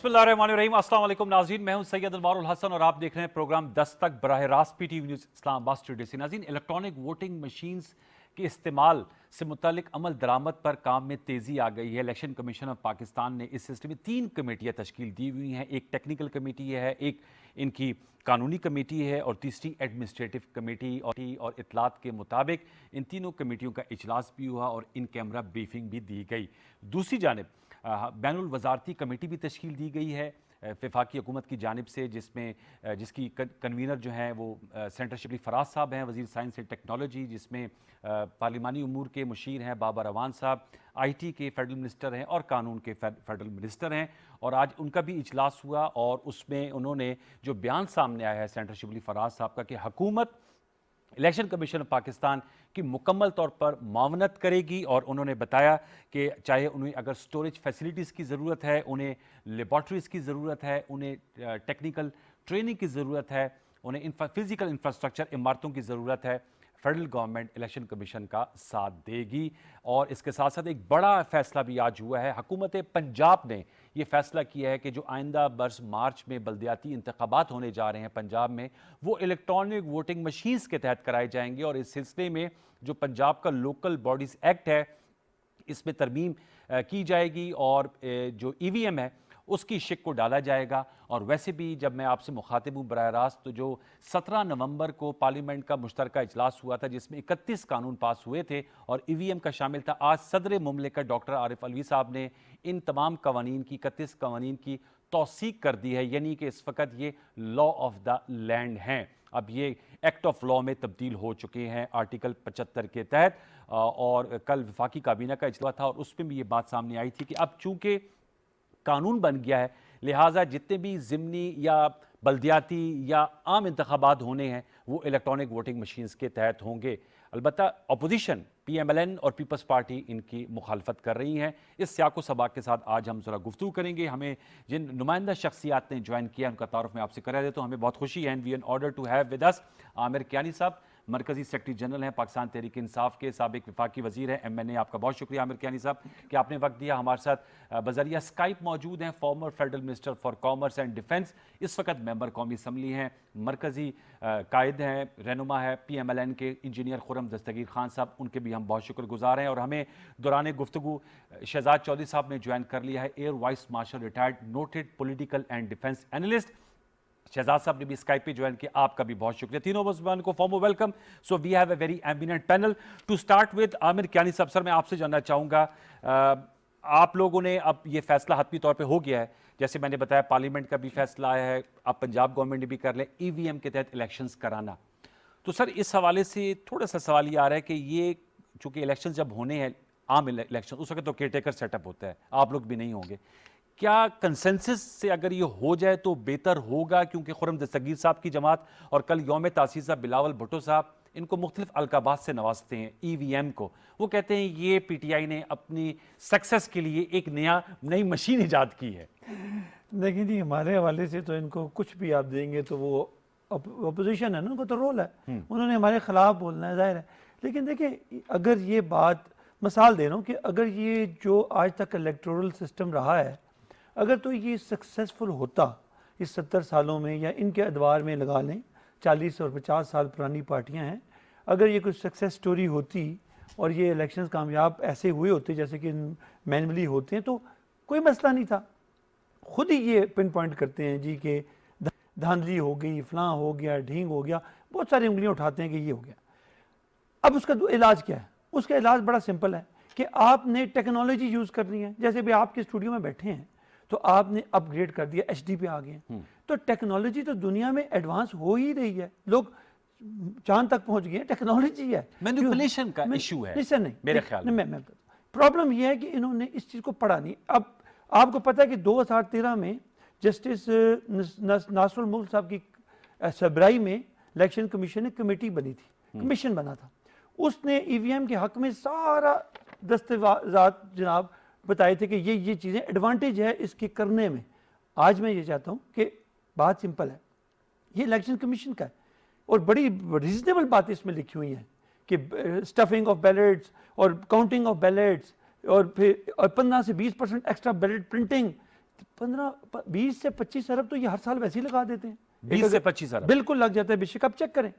बिस्मिल्लाहिर्रहमानिर्रहीम। अस्सलाम वालेकुम नाज़रीन, मैं हूं सैयद अनवारुल हसन और आप देख रहे हैं प्रोग्राम 10 तक बराह रास्त पीटीवी न्यूज़ इस्लामाबाद स्टूडियो से। नाज़रीन, इलेक्ट्रॉनिक वोटिंग मशीन्स के इस्तेमाल से मुतालिक अमल दरामद पर काम में तेज़ी आ गई है। इलेक्शन कमीशन ऑफ पाकिस्तान ने इस सिलसिले में 3 कमेटियाँ तश्कील दी हुई हैं। एक टेक्निकल कमेटी है, एक इनकी कानूनी कमेटी है और तीसरी एडमिनिस्ट्रेटिव कमेटी। और इतलात के मुताबिक इन तीनों कमेटियों का इजलास भी हुआ और इन कैमरा ब्रीफिंग भी दी गई। दूसरी जानिब बैनुल वज़ारती कमेटी भी तश्कील दी गई है वफाकी हुकूमत की जानिब से, जिसकी कन्वीनर जो हैं वो सेंटर शिबली फराज साहब हैं, वज़ीर साइंस एंड टेक्नोलॉजी, जिसमें पार्लिमानी उमूर के मुशीर हैं बाबर अवान साहब, IT के फेडरल मिनिस्टर हैं और कानून के फेडरल मिनिस्टर हैं। और आज उनका भी इजलास हुआ और उसमें उन्होंने जो बयान सामने आया है सेंटर शिबली फराज साहब का कि हुकूमत इलेक्शन कमीशन पाकिस्तान की मुकम्मल तौर पर मावनत करेगी। और उन्होंने बताया कि चाहे उन्हें अगर स्टोरेज फैसिलिटीज़ की ज़रूरत है, उन्हें लेबॉर्ट्रीज़ की ज़रूरत है, उन्हें टेक्निकल ट्रेनिंग की ज़रूरत है, उन्हें फ़िज़िकल इंफ्रास्ट्रक्चर इमारतों की ज़रूरत है, फेडरल गवर्नमेंट इलेक्शन कमीशन का साथ देगी। और इसके साथ साथ एक बड़ा फैसला भी आज हुआ है। हुकूमत पंजाब ने यह फैसला किया है कि जो आइंदा बरस मार्च में बल्दियाती इंतखाबात होने जा रहे हैं पंजाब में, वो इलेक्ट्रॉनिक वोटिंग मशीन्स के तहत कराए जाएंगे। और इस सिलसिले में जो पंजाब का लोकल बॉडीज़ एक्ट है, इसमें तरमीम की जाएगी और जो EVM है उसकी शिक को डाला जाएगा। और वैसे भी जब मैं आपसे मुखातिब हूँ बराह रास्त, तो जो 17 नवंबर को पार्लियामेंट का मुश्तरका इजलास हुआ था जिसमें 31 कानून पास हुए थे और EVM का शामिल था, आज सदर मुमलिकत डॉक्टर आरिफ अलवी साहब ने इन तमाम कवानीन की 31 कवानीन की तौसीक कर दी है, यानी कि इस वक्त ये लॉ ऑफ द लैंड हैं। अब ये एक्ट ऑफ लॉ में तब्दील हो चुके हैं आर्टिकल 75 के तहत। और कल वफाकी काबीना का इजलास था और उसमें भी ये बात सामने आई थी कि अब चूँकि कानून बन गया है, लिहाजा जितने भी ज़िमनी या बल्दियाती या आम इंतखाबात होने हैं वो इलेक्ट्रॉनिक वोटिंग मशीन्स के तहत होंगे। अलबत्ता अपोजिशन PMLN और पीपल्स पार्टी इनकी मुखालफत कर रही हैं। इस सियाको सबाक के साथ आज हम ज़रा गुफ्तगू करेंगे। हमें जिन नुमाइंदा शख्सियात ने ज्वाइन किया उनका तारुफ मैं आपसे करा देता हूँ। हमें बहुत खुशी है, एंड वी एन ऑर्डर to have with us Amir Kiani साहब, मरकजी सेक्रेटरी जनरल हैं पाकिस्तान तहरीक इंसाफ के, साबिक वफाकी वजीर हैं MNA। आपका बहुत शुक्रिया आमिर कियानी साहब कि आपने वक्त दिया। हमारे साथ बजरिया स्काइप मौजूद हैं farmer federal minister for commerce and defence, इस वक्त मेंबर कौमी असम्बली हैं, मरकजी कायद हैं, रहनुमा है PMLN के इंजीनियर खुरम दस्तगीर खान साहब, उनके भी हम बहुत शुक्रगुजार हैं। और हमें दौरान गुफ्तगू शहजाद चौधरी साहब ने ज्वाइन कर लिया है, air vice marshal retired noted political and defence analyst. Shahzad साहब ने भी स्काइप पे ज्वाइन किया, आपका भी बहुत शुक्रिया। तीनों मेजबान को formal welcome. So we have a very eminent panel to start with Amir Kiani साहब। सर, मैं आपसे जानना चाहूँगा, आप लोगों ने अब ये फैसला हतमी तौर पे हो गया है, जैसे मैंने बताया पार्लियामेंट का भी फैसला आया है, अब पंजाब गवर्नमेंट ने भी कर लिया EVM के तहत इलेक्शंस कराना। तो सर, इस हवाले से थोड़ा सा सवाल ये आ रहा है कि ये चूँकि इलेक्शन जब होने हैं, आम इलेक्शन, उस वक्त तो केयरटेकर सेटअप होता है, आप लोग भी नहीं होंगे, क्या कंसेंसस से अगर ये हो जाए तो बेहतर होगा? क्योंकि खुरम दस्तगीर साहब की जमात और कल यौम तासीस बिलावल भुट्टो साहब इनको मुख्तलिफ अलकाबात से नवाजते हैं EVM को। वो कहते हैं ये PTI ने अपनी सक्सेस के लिए एक नई मशीन ईजाद की है। देखिए जी, हमारे हवाले से तो इनको कुछ भी आप देंगे तो वो अपोजिशन है ना, उनको तो रोल है, उन्होंने हमारे खिलाफ बोलना है, जाहिर है। लेकिन देखिए, अगर ये बात मिसाल दे रहा हूँ कि अगर ये जो आज तक इलेक्टोरल सिस्टम रहा है, अगर तो ये सक्सेसफुल होता इस 70 सालों में, या इनके अदवार में लगा लें 40 और 50 साल पुरानी पार्टियां हैं, अगर ये कोई सक्सेस स्टोरी होती और ये इलेक्शंस कामयाब ऐसे हुए होते जैसे कि मैनुअली होते हैं, तो कोई मसला नहीं था। खुद ही ये पिन पॉइंट करते हैं जी कि धांधली हो गई, फलां हो गया, ढींग हो गया, बहुत सारी उंगलियां उठाते हैं कि ये हो गया। अब उसका इलाज क्या है? उसका इलाज बड़ा सिंपल है कि आपने टेक्नोलॉजी यूज़ करनी है। जैसे भी आपके स्टूडियो में बैठे हैं तो आपने अपग्रेड कर दिया, HD पे आ गए, तो टेक्नोलॉजी तो दुनिया में एडवांस हो ही रही है, लोग चांद तक पहुंच गए, टेक्नोलॉजी है। मैनिपुलेशन का इशू है नहीं, मेरे ख्याल में। प्रॉब्लम यह है कि इन्होंने इस चीज़ को पढ़ा नहीं। अब आपको पता है कि 2013 में जस्टिस नासरुल मुल्क साहब की सबराई में इलेक्शन कमीशन ने कमेटी बनी थी, कमीशन बना था, उसने EVM के हक में सारा दस्तावेजात जनाब बताए थे कि ये चीज़ें एडवांटेज है इसके करने में। आज मैं ये चाहता हूँ कि बात सिंपल है, ये इलेक्शन कमीशन का है और बड़ी रीजनेबल बातें इसमें लिखी हुई हैं कि स्टफिंग ऑफ बैलेट्स और काउंटिंग ऑफ बैलेट्स और फिर 15 से 20% एक्स्ट्रा बैलेट प्रिंटिंग, 20 से 25 अरब तो ये हर साल वैसे ही लगा देते हैं। 20 से 25 अरब बिल्कुल लग जाता है बेशक, आप चेक करें।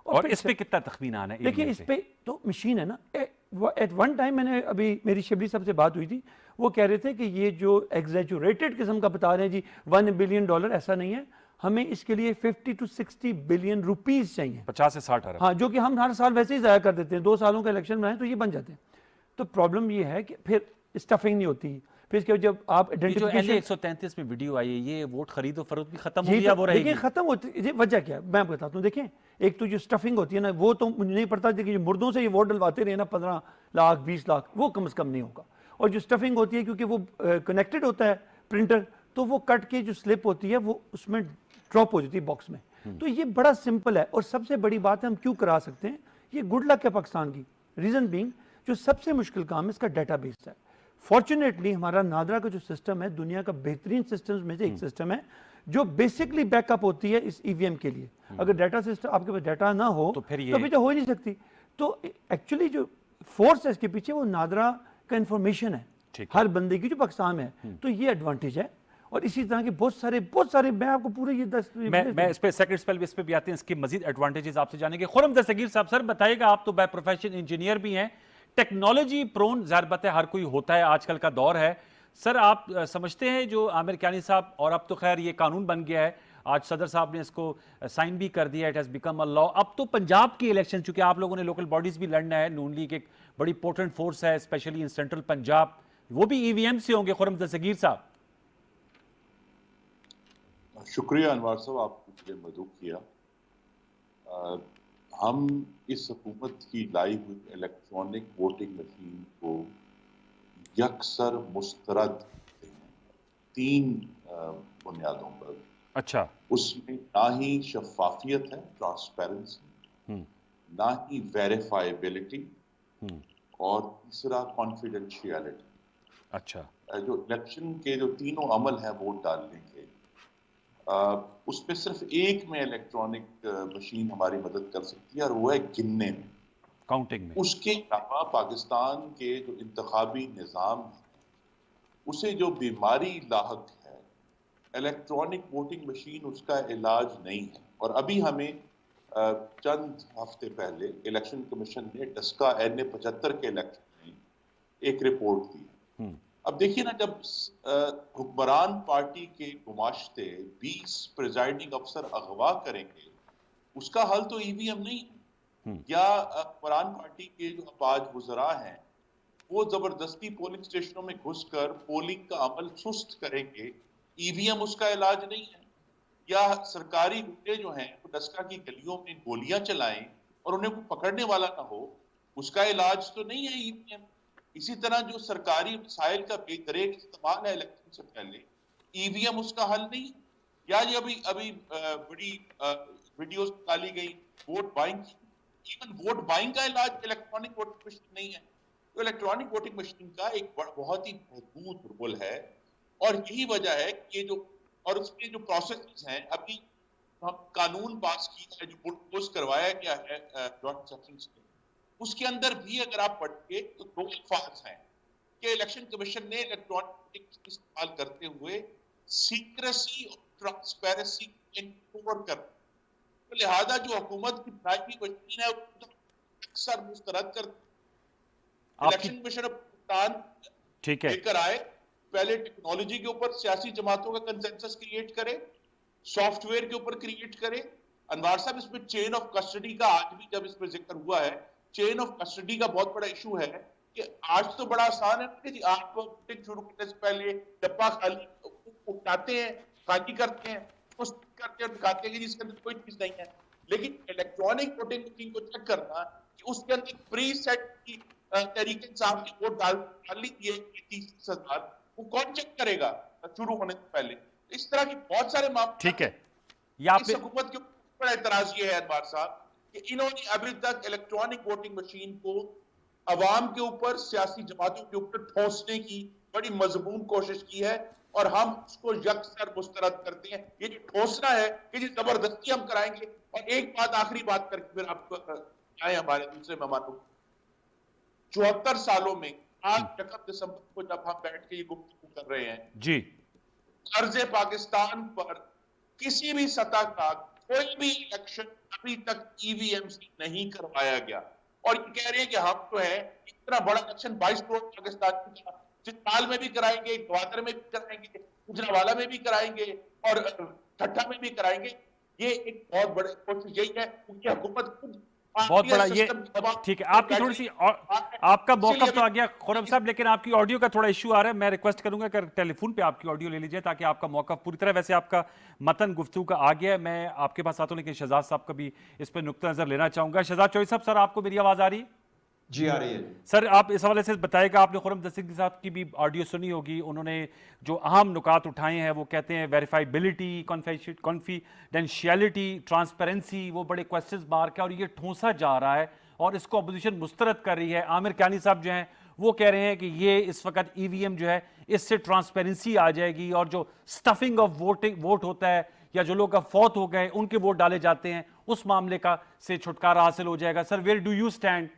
और इस पे कितना तखमीना आना है? देखिए इस पे तो मशीन है ना, एट वन टाइम मैंने अभी मेरी शिबली साहब से बात हुई थी, वो कह रहे थे कि ये जो एग्जैजुरेटेड किस्म का बता रहे हैं जी $1 बिलियन, ऐसा नहीं है, हमें इसके लिए 50 to 60 बिलियन रुपीस चाहिए, 50 से 60 अरब। हाँ, जो कि हम हर साल वैसे ही ज़ाया कर देते हैं। 2 सालों का इलेक्शन बनाए तो ये बन जाते हैं। तो प्रॉब्लम ये है कि फिर स्टफिंग नहीं होती, फिर इसके बाद जब आप ये जो आइडेंटिफिकेशन 133 में वीडियो आई है, ये वोट खरीदो फरोख्त भी खत्म हो गया, वो रहेगी? देखिए खत्म होती है, वजह क्या है मैं बताता हूँ। देखिए एक तो जो स्टफिंग होती है ना, वो तो मुझे नहीं पड़ता, देखिए मुर्दों से ये वोट डलवाते रहे ना 15 लाख 20 लाख, वो कम से कम नहीं होगा। और जो स्टफिंग होती है क्योंकि वो कनेक्टेड होता है प्रिंटर, तो वो कट के जो स्लिप होती है वो उसमें ड्रॉप हो जाती है बॉक्स में। तो ये बड़ा सिंपल है। और सबसे बड़ी बात है हम क्यों करा सकते हैं, ये गुड लक है पाकिस्तान की। रीजन बीइंग जो सबसे मुश्किल काम है इसका डेटाबेस है। फॉर्चुनेटली हमारा नादरा का जो सिस्टम है दुनिया का बेहतरीन सिस्टम में से एक सिस्टम है, जो बेसिकली बैकअप होती है इस ईवीएम के लिए। अगर डाटा सिस्टम आपके पास डाटा ना हो तो फिर ये तो हो ही नहीं सकती। तो एक्चुअली जो फोर्स है इसके पीछे वो नादरा का इंफॉर्मेशन है हर बंदे की जो पाकिस्तान में है। तो ये एडवांटेज है। और इसी तरह के बहुत सारे मैं आपको पूरे ये 10 मैं इस पे सेकंड्स पे इस पे भी आते हैं, इसके मजीद एडवांटेजेस आपसे जानेंगे। खुर्रम दस्तगीर साहब, सर बताइएगा, आप तो बाय प्रोफेशन इंजीनियर भी हैं, टेक्नोलॉजी प्रोन ज़ाहिर बात है हर कोई होता है, आजकल का दौर है। सर आप समझते हैं जो आमिर कियानी साहब, और अब तो खैर ये कानून बन गया है, आज सदर साहब ने इसको साइन भी कर दिया, it has become a law. अब तो पंजाब की इलेक्शन, चूंकि आप लोगों ने लोकल बॉडीज भी लड़ना है, नून लीग एक बड़ी पोटेंट फोर्स है स्पेशली इन सेंट्रल पंजाब, वो भी ईवीएम से होंगे। खुर्रम दस्तगीर साहब। शुक्रिया अनवार साहब, आपने मुझे मदऊ किया। हम इस हुकूमत की लाई हुई इलेक्ट्रॉनिक वोटिंग मशीन को यकसर मुस्तरद करते हैं 3 बुनियादों पर। अच्छा। उसमें ना ही शफाफियत है, ट्रांसपेरेंसी, ना ही वेरीफाइबिलिटी, और तीसरा कॉन्फिडेंशियलिटी। अच्छा। जो इलेक्शन के जो तीनों अमल हैं वोट डालने के, उसमें सिर्फ एक में इलेक्ट्रॉनिक मशीन हमारी मदद कर सकती है, और वो है गिनने में, काउंटिंग में। उसके अलावा पाकिस्तान के जो इंतखाबी निज़ाम है उसे जो बीमारी लाहक है, इलेक्ट्रॉनिक वोटिंग मशीन उसका इलाज नहीं है। और अभी हमें चंद हफ्ते पहले इलेक्शन कमीशन ने डस्का NA-75 के इलेक्शन में एक रिपोर्ट दी। अब देखिए ना, जब हुक्मरान पार्टी के गुमाश्ते 20 प्रिजाइडिंग अफसर अगवा करेंगे, उसका हल तो ईवीएम नहीं। या हुक्मरान पार्टी के जो अपाज वुज़रा हैं वो जबरदस्ती पोलिंग स्टेशनों में घुसकर पोलिंग का अमल सुस्त करेंगे, ईवीएम उसका इलाज नहीं है। या सरकारी गुंडे जो हैं वो डस्का की गलियों में गोलियां चलाएं और उन्हें कोई पकड़ने वाला ना हो, उसका इलाज तो नहीं है ईवीएम। इसी तरह जो सरकारी वसाइल का बेदरेक इस्तेमाल है इलेक्शन से पहले, ईवीएम उसका हल नहीं। या ये अभी बड़ी वीडियोस निकाली गई vote buying, even vote buying का इलाज इलेक्ट्रॉनिक वोटिंग मशीन नहीं है। तो इलेक्ट्रॉनिक वोटिंग मशीन का एक बहुत ही महदूद रोल है, और यही वजह है कि ये जो और उसके जो प्रोसेस हैं, अभी हम कानून पास किया है जो प्रपोज करवाया गया है जॉइंट सेशन से, उसके अंदर भी अगर आप पढ़िए तो 2 अल्फाज हैं कि इलेक्शन कमीशन ने इलेक्ट्रॉनिक इस्तेमाल करते हुए सीक्रेसी और ट्रांसपेरेंसी इंश्योर कर, तो लिहाजा जो हुकूमत की बनाई हुई मशीन है अक्सर मुस्तरद कर। इलेक्शन कमीशन पाकिस्तान ठीक है लेकर आए, पहले टेक्नोलॉजी के ऊपर सियासी जमातों का कंसेंसस क्रिएट करे, सॉफ्टवेयर के ऊपर क्रिएट करे। अनवार साहब, इसमें चेन ऑफ कस्टडी का आज भी जब इसमें जिक्र हुआ है, चेन ऑफ कस्टडी का बहुत बड़ा इशू है कि आज तो बड़ा आसान है कि जी आप वोटिंग शुरू करने से पहले डब्बा खाली उठाते हैं, खाली करते हैं, करते हैं, दिखाते हैं कि जिसके अंदर कोई चीज नहीं है। लेकिन इलेक्ट्रॉनिक वोटिंग मशीन को चेक करना कि उसके अंदर प्री सेट की तरीके से आपकी वोट डाल ली दिए 30,000, वो कौन चेक करेगा शुरू होने से पहले? इस तरह की बहुत सारे मामले। ठीक है, या इस हुकूमत के ऊपर एतराज ये है अनवार साहब कि इन्होंने अभी तक इलेक्ट्रॉनिक वोटिंग मशीन को अवाम के ऊपर, सियासी जमातों के ऊपर ठोसने की बड़ी मजबून कोशिश की है, और हम उसको यकसर मुस्तरद करते हैं। ये जो ठोसना है कि जी जबरदस्ती हम कराएंगे। और एक बात, आखिरी बात करके फिर आपको आए हमारे दूसरे मेहमानों, 74 सालों में आज 1 दिसंबर को जब हम बैठ के ये गुफ्तगू कर रहे हैं जी, अर्ज पाकिस्तान पर किसी भी सतह का कोई भी इलेक्शन अभी तक ईवीएम से नहीं करवाया गया। और ये कह रहे हैं कि हम जो है इतना बड़ा इलेक्शन 22 करोड़ पाकिस्तान का चित्राल में भी कराएंगे, ग्वादर में भी कराएंगे, गुजरावाला में भी कराएंगे और ठट्ठा में भी कराएंगे। ये एक बहुत बड़ी कोशिश यही है, उनकी हुकूमत खुद बहुत बड़ा ये ठीक है। आपकी थोड़ी सी आपका मौकफ तो आ गया खुरम साहब, लेकिन आपकी ऑडियो का थोड़ा इश्यू आ रहा है। मैं रिक्वेस्ट करूंगा कि टेलीफोन पे आपकी ऑडियो ले लीजिए ताकि आपका मौकफ पूरी तरह, वैसे आपका मतन गुफ्तगू का आ गया है। मैं आपके पास आता हूं, लेकिन शहजाद साहब का भी इस पर नुक्ता नजर लेना चाहूंगा। शहजाद चौधरी साहब, सर आपको मेरी आवाज आ रही है? जी आ रही है सर। आप इस हवाले से बताएगा, आपने खुरम दस्तगीर साहब की भी ऑडियो सुनी होगी, उन्होंने जो अहम नुकात उठाए हैं वो कहते हैं वेरीफाइबिलिटी, कॉन्फिडेंशियलिटी, ट्रांसपेरेंसी, वो बड़े क्वेश्चन मार्क है और ये ठोंसा जा रहा है और इसको अपोजिशन मुस्तरद कर रही है। आमिर कानी साहब जो हैं वो कह रहे हैं कि ये इस वक्त ईवीएम जो है इससे ट्रांसपेरेंसी आ जाएगी और जो स्टफिंग ऑफ वोट होता है या जो लोग फौत हो गए उनके वोट डाले जाते हैं उस मामले का से छुटकारा हासिल हो जाएगा। Sir, where do you stand?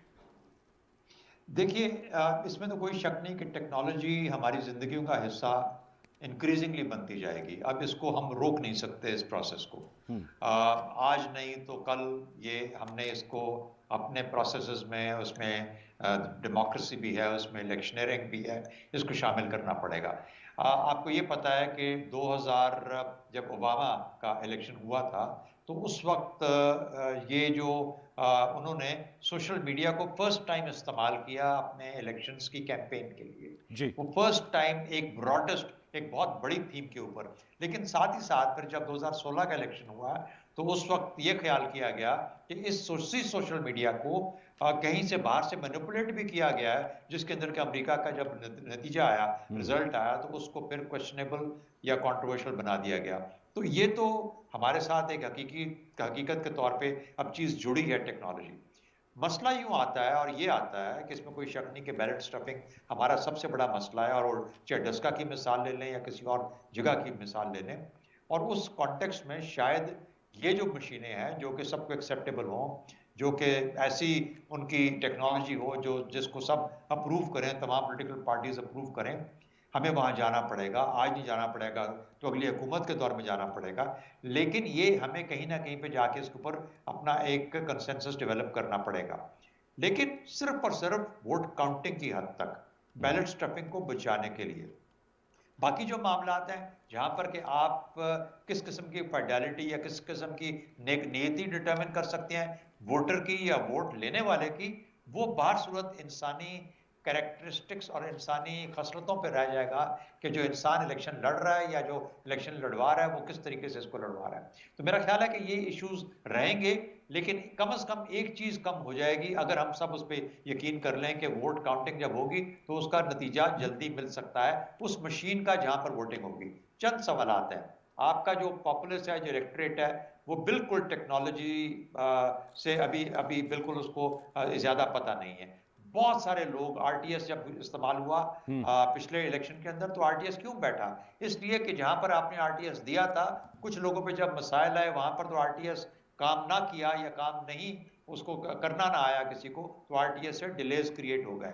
देखिए, इसमें तो कोई शक नहीं कि टेक्नोलॉजी हमारी जिंदगियों का हिस्सा इंक्रीजिंगली बनती जाएगी। अब इसको हम रोक नहीं सकते इस प्रोसेस को। आज नहीं तो कल ये हमने इसको अपने प्रोसेसेस में, उसमें डेमोक्रेसी भी है, उसमें इलेक्शनरिंग भी है, इसको शामिल करना पड़ेगा। आपको ये पता है कि 2000 जब ओबामा का इलेक्शन हुआ था तो उस वक्त ये जो उन्होंने सोशल मीडिया को फर्स्ट टाइम इस्तेमाल किया अपने इलेक्शंस की कैंपेन के लिए जी। वो फर्स्ट टाइम एक ब्रॉडेस्ट, एक बहुत बड़ी थीम के ऊपर। लेकिन साथ ही साथ फिर जब 2016 का इलेक्शन हुआ तो उस वक्त ये ख्याल किया गया कि इस सोशल मीडिया को कहीं से बाहर से मैनिपुलेट भी किया गया है, जिसके अंदर के अमेरिका का जब नतीजा आया, रिजल्ट आया, तो उसको फिर क्वेश्चनेबल या कंट्रोवर्शियल बना दिया गया। तो ये तो हमारे साथ एक हकीकत के तौर पे अब चीज जुड़ी है टेक्नोलॉजी। मसला यूं आता है और ये आता है कि इसमें कोई शक नहीं कि बैलेट स्टफिंग हमारा सबसे बड़ा मसला है। और चाहे डस्का की मिसाल ले लें या किसी और जगह की मिसाल ले लें, और उस कॉन्टेक्स्ट में शायद ये जो मशीनें हैं जो कि सबको एक्सेप्टेबल हों, जो कि ऐसी उनकी टेक्नोलॉजी हो जो जिसको सब अप्रूव करें, तमाम पॉलिटिकल पार्टीज अप्रूव करें, हमें वहां जाना पड़ेगा। आज नहीं जाना पड़ेगा तो अगली हुकूमत के दौर में जाना पड़ेगा। लेकिन ये हमें कहीं ना कहीं पे जाके इसके ऊपर अपना एक कंसेंसस डेवलप करना पड़ेगा। लेकिन सिर्फ और सिर्फ वोट काउंटिंग की हद तक, बैलेट स्टफिंग को बचाने के लिए। बाकी जो मामला हैं जहां पर कि आप किस किस्म की फाइडेलिटी या किस किस्म की नेक-नीयती डिटरमिन कर सकते हैं वोटर की या वोट लेने वाले की, वो बाहर सूरत इंसानी कैरेक्टरिस्टिक्स और इंसानी खसलतों पे रह जाएगा कि जो इंसान इलेक्शन लड़ रहा है या जो इलेक्शन लड़वा रहा है वो किस तरीके से इसको लड़वा रहा है। तो मेरा ख्याल है कि ये इश्यूज रहेंगे, लेकिन कम से कम एक चीज कम हो जाएगी अगर हम सब उस पर यकीन कर लें कि वोट काउंटिंग जब होगी तो उसका नतीजा जल्दी मिल सकता है उस मशीन का जहां पर वोटिंग होगी। चंद सवालात हैं। आपका जो पॉपुलस है, जो इलेक्टरेट है, वो बिल्कुल टेक्नोलॉजी से अभी बिल्कुल उसको ज्यादा पता नहीं है। बहुत सारे लोग आरटीएस जब इस्तेमाल हुआ पिछले इलेक्शन के अंदर, तो आरटीएस क्यों बैठा? इसलिए कि जहां पर आपने आरटीएस दिया था, कुछ लोगों पे जब मसाइल आए वहां पर तो आरटीएस काम ना किया या काम नहीं उसको करना ना आया किसी को, तो आरटीएस से डिलेज क्रिएट हो गए।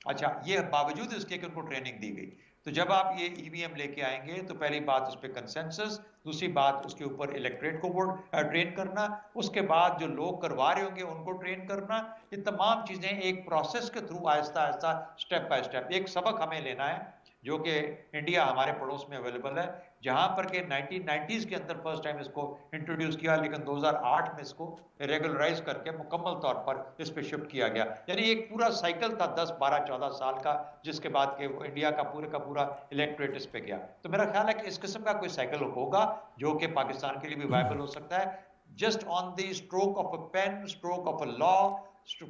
अच्छा, ये बावजूद इसके कि उनको ट्रेनिंग दी गई। तो जब आप ये ईवीएम लेके आएंगे तो पहली बात उस पर कंसेंसस, दूसरी बात उसके ऊपर इलेक्ट्रेट को ट्रेन करना, उसके बाद जो लोग करवा रहे होंगे उनको ट्रेन करना। ये तमाम चीजें एक प्रोसेस के through Aahista Aahista step by step. एक सबक हमें लेना है जो कि इंडिया हमारे पड़ोस में अवेलेबल है, जहां पर के 1990s के अंदर फर्स्ट टाइम इसको इंट्रोड्यूस किया, लेकिन 2008 में इसको रेगुलराइज करके मुकम्मल तौर पर इस पे शिफ्ट किया गया। यानी एक पूरा साइकिल था 10, 12, 14 साल का, जिसके बाद के इंडिया का पूरा इलेक्ट्रेट इस पे गया। तो मेरा ख्याल है कि इस किस्म का कोई साइकिल होगा जो कि पाकिस्तान के लिए भी वायबल हो सकता है। Just on the stroke of a pen, stroke of a law,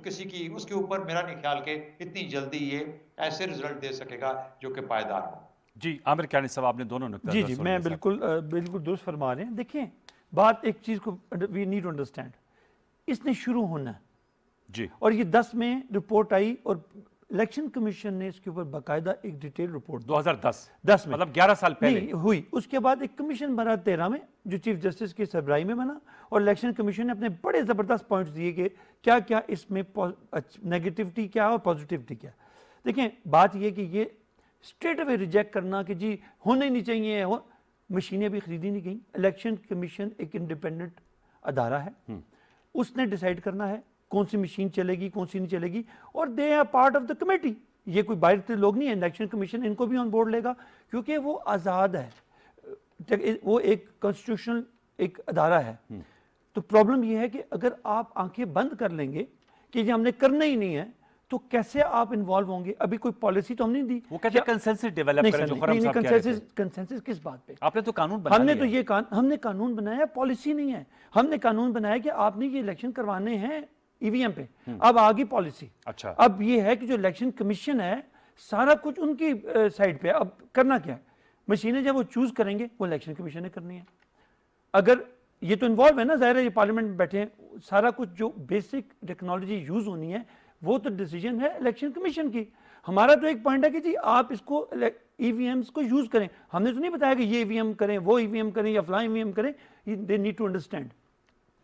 किसी की उसके ऊपर मेरा नहीं ख्याल के इतनी जल्दी ये ऐसे रिजल्ट दे सकेगा जो कि पायदार हो। जी, आमिर कानी साहब, आपने दोनों नुक्ता जी मैं बिल्कुल दुरुस्त फरमा रहे हैं। देखिए, बात एक चीज को वी नीड टू अंडरस्टैंड, इसने शुरू होना है जी, और ये 10 में रिपोर्ट आई और इलेक्शन कमीशन ने इसके ऊपर बाकायदा एक डिटेल रिपोर्ट 2010 में, मतलब 11 साल पहले नहीं हुई। उसके बाद एक कमीशन बना 13 में जो चीफ जस्टिस की सरबराही में बना, और इलेक्शन कमीशन ने अपने बड़े ज़बरदस्त पॉइंट्स दिए कि क्या क्या इसमें नेगेटिविटी क्या और पॉजिटिविटी क्या। देखें, बात ये कि ये स्ट्रेट अवे रिजेक्ट करना कि जी होने नहीं चाहिए मशीनें अभी खरीदी नहीं गई। इलेक्शन कमीशन एक इंडिपेंडेंट अदारा है, उसने डिसाइड करना है कौन सी मशीन चलेगी कौन सी नहीं चलेगी, और they are part of the committee. ये कोई बाहर के लोग नहीं है, इलेक्शन कमीशन इनको भी ऑन बोर्ड लेगा क्योंकि वो आज़ाद है, वो एक कॉन्स्टिट्यूशनल एक अदारा है। तो प्रॉब्लम ये है कि अगर आप आंखें बंद कर लेंगे कि ये हमने करना ही नहीं है तो कैसे आप इन्वॉल्व होंगे? अभी कोई पॉलिसी तो हमने दी। वो कहते हैं कंसेंसस डेवलप करें, जो खुर्रम साहब कह रहे थे। कंसेंसस किस बात पे? आपने तो कानून बना हमने लिया तो है। ये हमने कानून बनाया, पॉलिसी नहीं है। हमने कानून बनाया कि आपने ये इलेक्शन करवाने हैं ईवीएम पे। अब आ गई पॉलिसी। अच्छा। अब ये है कि जो इलेक्शन कमीशन है सारा कुछ उनकी साइड पे। अब करना क्या है? मशीनें जब वो चूज करेंगे वो इलेक्शन कमीशन ने करनी है। अगर ये तो इन्वॉल्व है ना, जाहिर है ये पार्लियामेंट में बैठे हैं, सारा कुछ जो बेसिक टेक्नोलॉजी यूज होनी है वो तो डिसीजन है इलेक्शन कमीशन की। हमारा तो एक पॉइंट है कि जी आप इसको ईवीएम्स को यूज करें। हमने तो नहीं बताया कि ये ईवीएम करें वो ईवीएम करें या फलां ईवीएम करें। They need to understand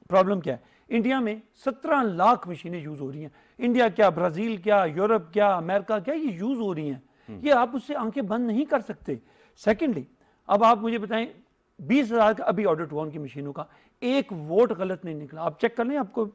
problem क्या है। इंडिया में 17 लाख मशीनें यूज हो रही हैं। इंडिया क्या, ब्राजील क्या, यूरोप क्या, अमेरिका क्या, ये यूज हो रही हैं। ये आप उससे आंखें बंद नहीं कर सकते। सेकेंडली, अब आप मुझे बताएं 20,000 का अभी ऑडिट हुआ उनकी मशीनों का, एक वोट गलत नहीं निकला। आप चेक कर लें, आपको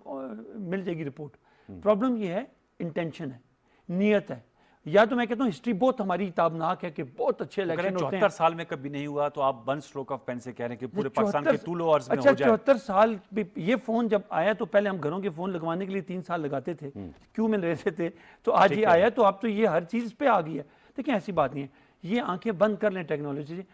मिल जाएगी रिपोर्ट। प्रॉब्लम ये है, इंटेंशन है, नियत है। या तो मैं कहता हूँ हिस्ट्री बहुत हमारी ताबनाक है कि बहुत अच्छे इलेक्शन होते हैं। 74 साल में कभी नहीं हुआ, तो आप वन स्ट्रोक ऑफ पेन से कह रहे हैं कि पूरे पाकिस्तान के टूलो अर्ज में अच्छा, हो जाए। 74 साल ये फोन जब आया तो पहले हम घरों के फोन लगवाने के लिए 3 साल लगाते थे, क्यों में रहते थे, तो आज ये आया तो अब तो ये हर चीज पे आ गई है। देखिए ऐसी बात नहीं है, ये आंखें बंद कर लें टेक्नोलॉजी से।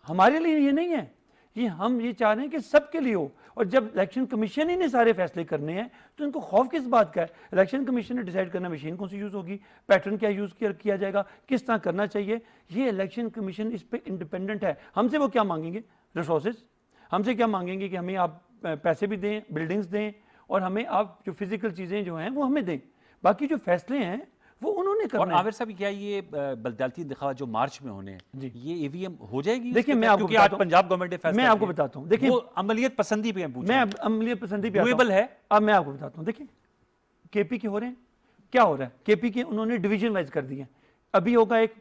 हमारे लिए ये नहीं है, ये हम ये चाह रहे हैं कि सबके लिए हो। और जब इलेक्शन कमीशन ही ने सारे फैसले करने हैं तो इनको खौफ किस बात का है? इलेक्शन कमीशन ने डिसाइड करना मशीन कौन सी यूज होगी, पैटर्न क्या यूज किया जाएगा, किस तरह करना चाहिए। ये इलेक्शन कमीशन इस पे इंडिपेंडेंट है। हमसे वो क्या मांगेंगे? रिसोर्सेज। हमसे क्या मांगेंगे कि हमें आप पैसे भी दें, बिल्डिंग्स दें, और हमें आप जो फिजिकल चीजें जो हैं वो हमें दें। बाकी जो फैसले हैं वो उन्होंने और करना है। आमिर साहब, क्या ये बलदियाती इंतखाबात जो मार्च में होने हैं, ये ईवीएम हो जाएगी? देखिए मैं आपको क्योंकि आज बताता हूं, पंजाब गवर्नमेंट ने फैसला मैं आपको किया। बताता हूं। देखिए वो अमलियत पसंदी पे पूछ मैं अमलियत पसंदी पे आता हूं। Doable है। अब मैं आपको बताता हूं। देखिए केपी के हो रहे हैं, क्या हो रहा है? केपी के उन्होंने डिवीजन वाइज कर दिए। अभी होगा एक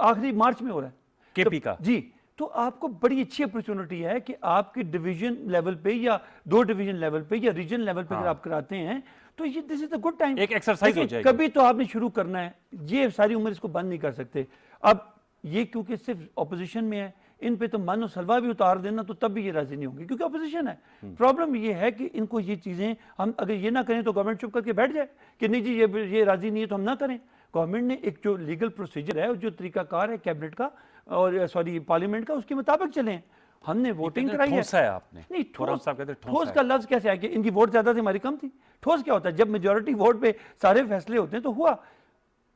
आखिरी मार्च में हो रहा है केपी का। जी। तो आपको बड़ी अच्छी अपॉर्चुनिटी है कि आपके डिवीजन लेवल पे या 2 डिवीजन लेवल पे या रीजन लेवल पे अगर आप कराते हैं तो ये this is the good time, एक एक्सरसाइज हो जाएगी। कभी तो आपने शुरू करना है, ये सारी उम्र इसको बंद नहीं कर सकते। अब ये क्योंकि सिर्फ ऑपोजिशन में है, इन पे तो मन और सलवा भी उतार देना तो तब भी ये राजी नहीं होंगे क्योंकि ऑपोजिशन है। प्रॉब्लम ये है कि इनको ये चीजें, हम अगर ये ना करें तो गवर्नमेंट चुप करके बैठ जाए कि नहीं जी ये राजी नहीं है तो हम ना करें। गवर्नमेंट ने एक जो लीगल प्रोसीजर है, जो तरीकाकार है कैबिनेट का और सॉरी पार्लियामेंट का, उसके मुताबिक चलें। हमने वोटिंग कराई है। ठोस है आपने। नहीं, खुर्रम साहब कहते हैं ठोस का लफ्ज कैसे आया कि इनकी वोट ज्यादा थी हमारी कम थी? ठोस क्या होता है? जब मेजोरिटी वोट पे सारे फैसले होते हैं तो हुआ।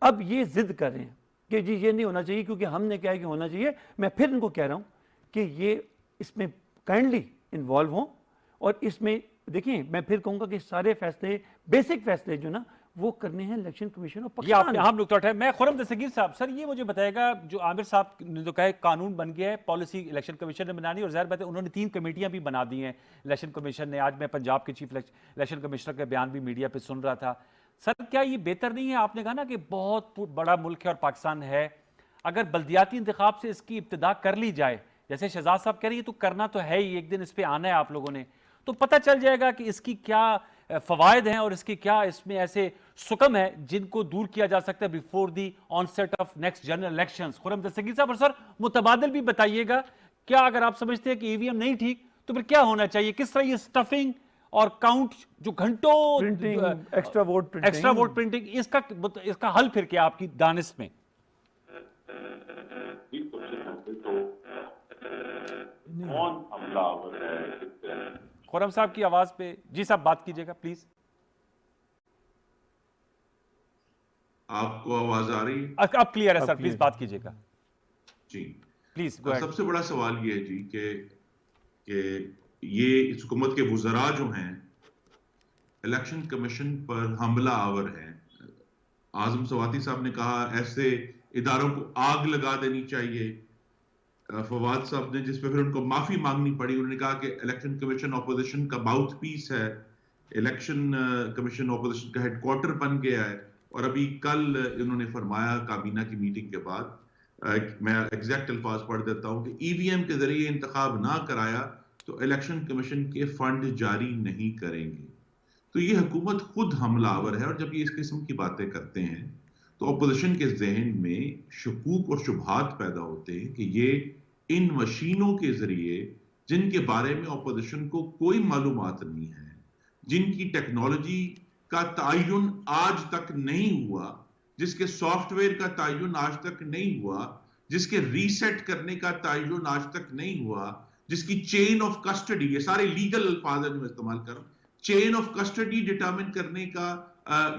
अब ये जिद कर रहे हैं कि जी ये नहीं होना चाहिए क्योंकि हमने क्या है कि होना चाहिए। मैं फिर इनको कह रहा हूं कि ये इसमें काइंडली इन्वॉल्व हों और इसमें देखिए, मैं फिर कहूंगा कि सारे फैसले, बेसिक फैसले जो ना वो करने हैं इलेक्शन कमीशन और ये आपने हम नुकता उठाया। मैं खुर्रम दस्तगीर साहब, सर ये मुझे बताएगा, जो आमिर साहब ने तो कहा कानून बन गया है, पॉलिसी इलेक्शन कमीशन ने बनानी, और ज़ाहिर बात है उन्होंने 3 कमेटियां भी बना दी हैं इलेक्शन कमीशन ने। आज मैं पंजाब के चीफ इलेक्शन कमिश्नर का बयान भी मीडिया पे सुन रहा था। सर क्या ये बेहतर नहीं है? आपने कहा ना कि बहुत बड़ा मुल्क है और पाकिस्तान है, अगर बल्दियाती इंतखाब से इसकी इब्तिदा कर ली जाए, जैसे शहजाद साहब कह रही है, तो करना तो है ही, एक दिन इस पर आना है आप लोगों ने, तो पता चल जाएगा कि इसकी क्या फवायद हैं और इसके क्या इसमें ऐसे सुकम है जिनको दूर किया जा सकता है before the onset of next general elections. Khurram Dastgir साहब, और सर मुतबादिल भी बताइएगा, क्या अगर आप समझते हैं कि ईवीएम नहीं ठीक तो फिर क्या होना चाहिए? किस तरह ये स्टफिंग और काउंट जो घंटों प्रिंटिंग, एक्स्ट्रा वोट प्रिंटिंग, इसका हल फिर क्या आपकी दानिश में? कौन हमलावर है? खुर्रम साहब की आवाज पे जी साहब बात कीजिएगा प्लीज। आपको आवाज आ रही है? अब क्लियर है सर, प्लीज बात कीजिएगा जी। प्लीज। सबसे बड़ा सवाल ये है जी कि ये इस हुकूमत के वुज़रा जो हैं इलेक्शन कमीशन पर हमला आवर हैं। आजम सवाती साहब ने कहा ऐसे इदारों को आग लगा देनी चाहिए। फवाद साहब ने, जिस पे फिर उनको माफी मांगनी पड़ी, उन्होंने कहा कि इलेक्शन कमीशन ऑपोजिशन का माउथ पीस है, इलेक्शन कमीशन ऑपोजिशन का हेडक्वार्टर बन गया है। और अभी कल इन्होंने फरमाया काबीना की मीटिंग के बाद मैं एग्जैक्ट अल्फाज पढ़ देता हूं कि ईवीएम के जरिए इंतखाब ना कराया तो इलेक्शन कमीशन के फंड जारी नहीं करेंगे। तो ये हुकूमत खुद हमलावर है, और जब ये इस किस्म की बातें करते हैं तो अपोजिशन के जहन में शकूक और शुबहात पैदा होते हैं कि ये इन मशीनों के जरिए, जिनके बारे में अपोजिशन को कोई मालूमात नहीं है, जिनकी टेक्नोलॉजी का तयन आज तक नहीं हुआ, जिसके सॉफ्टवेयर का तयन आज तक नहीं हुआ, जिसके रीसेट करने का तयन आज तक नहीं हुआ, जिसकी चेन ऑफ कस्टडी, ये सारे लीगल अल्फाज मैं इस्तेमाल कर रहा हूं, चेन ऑफ कस्टडी डिटरमिन करने का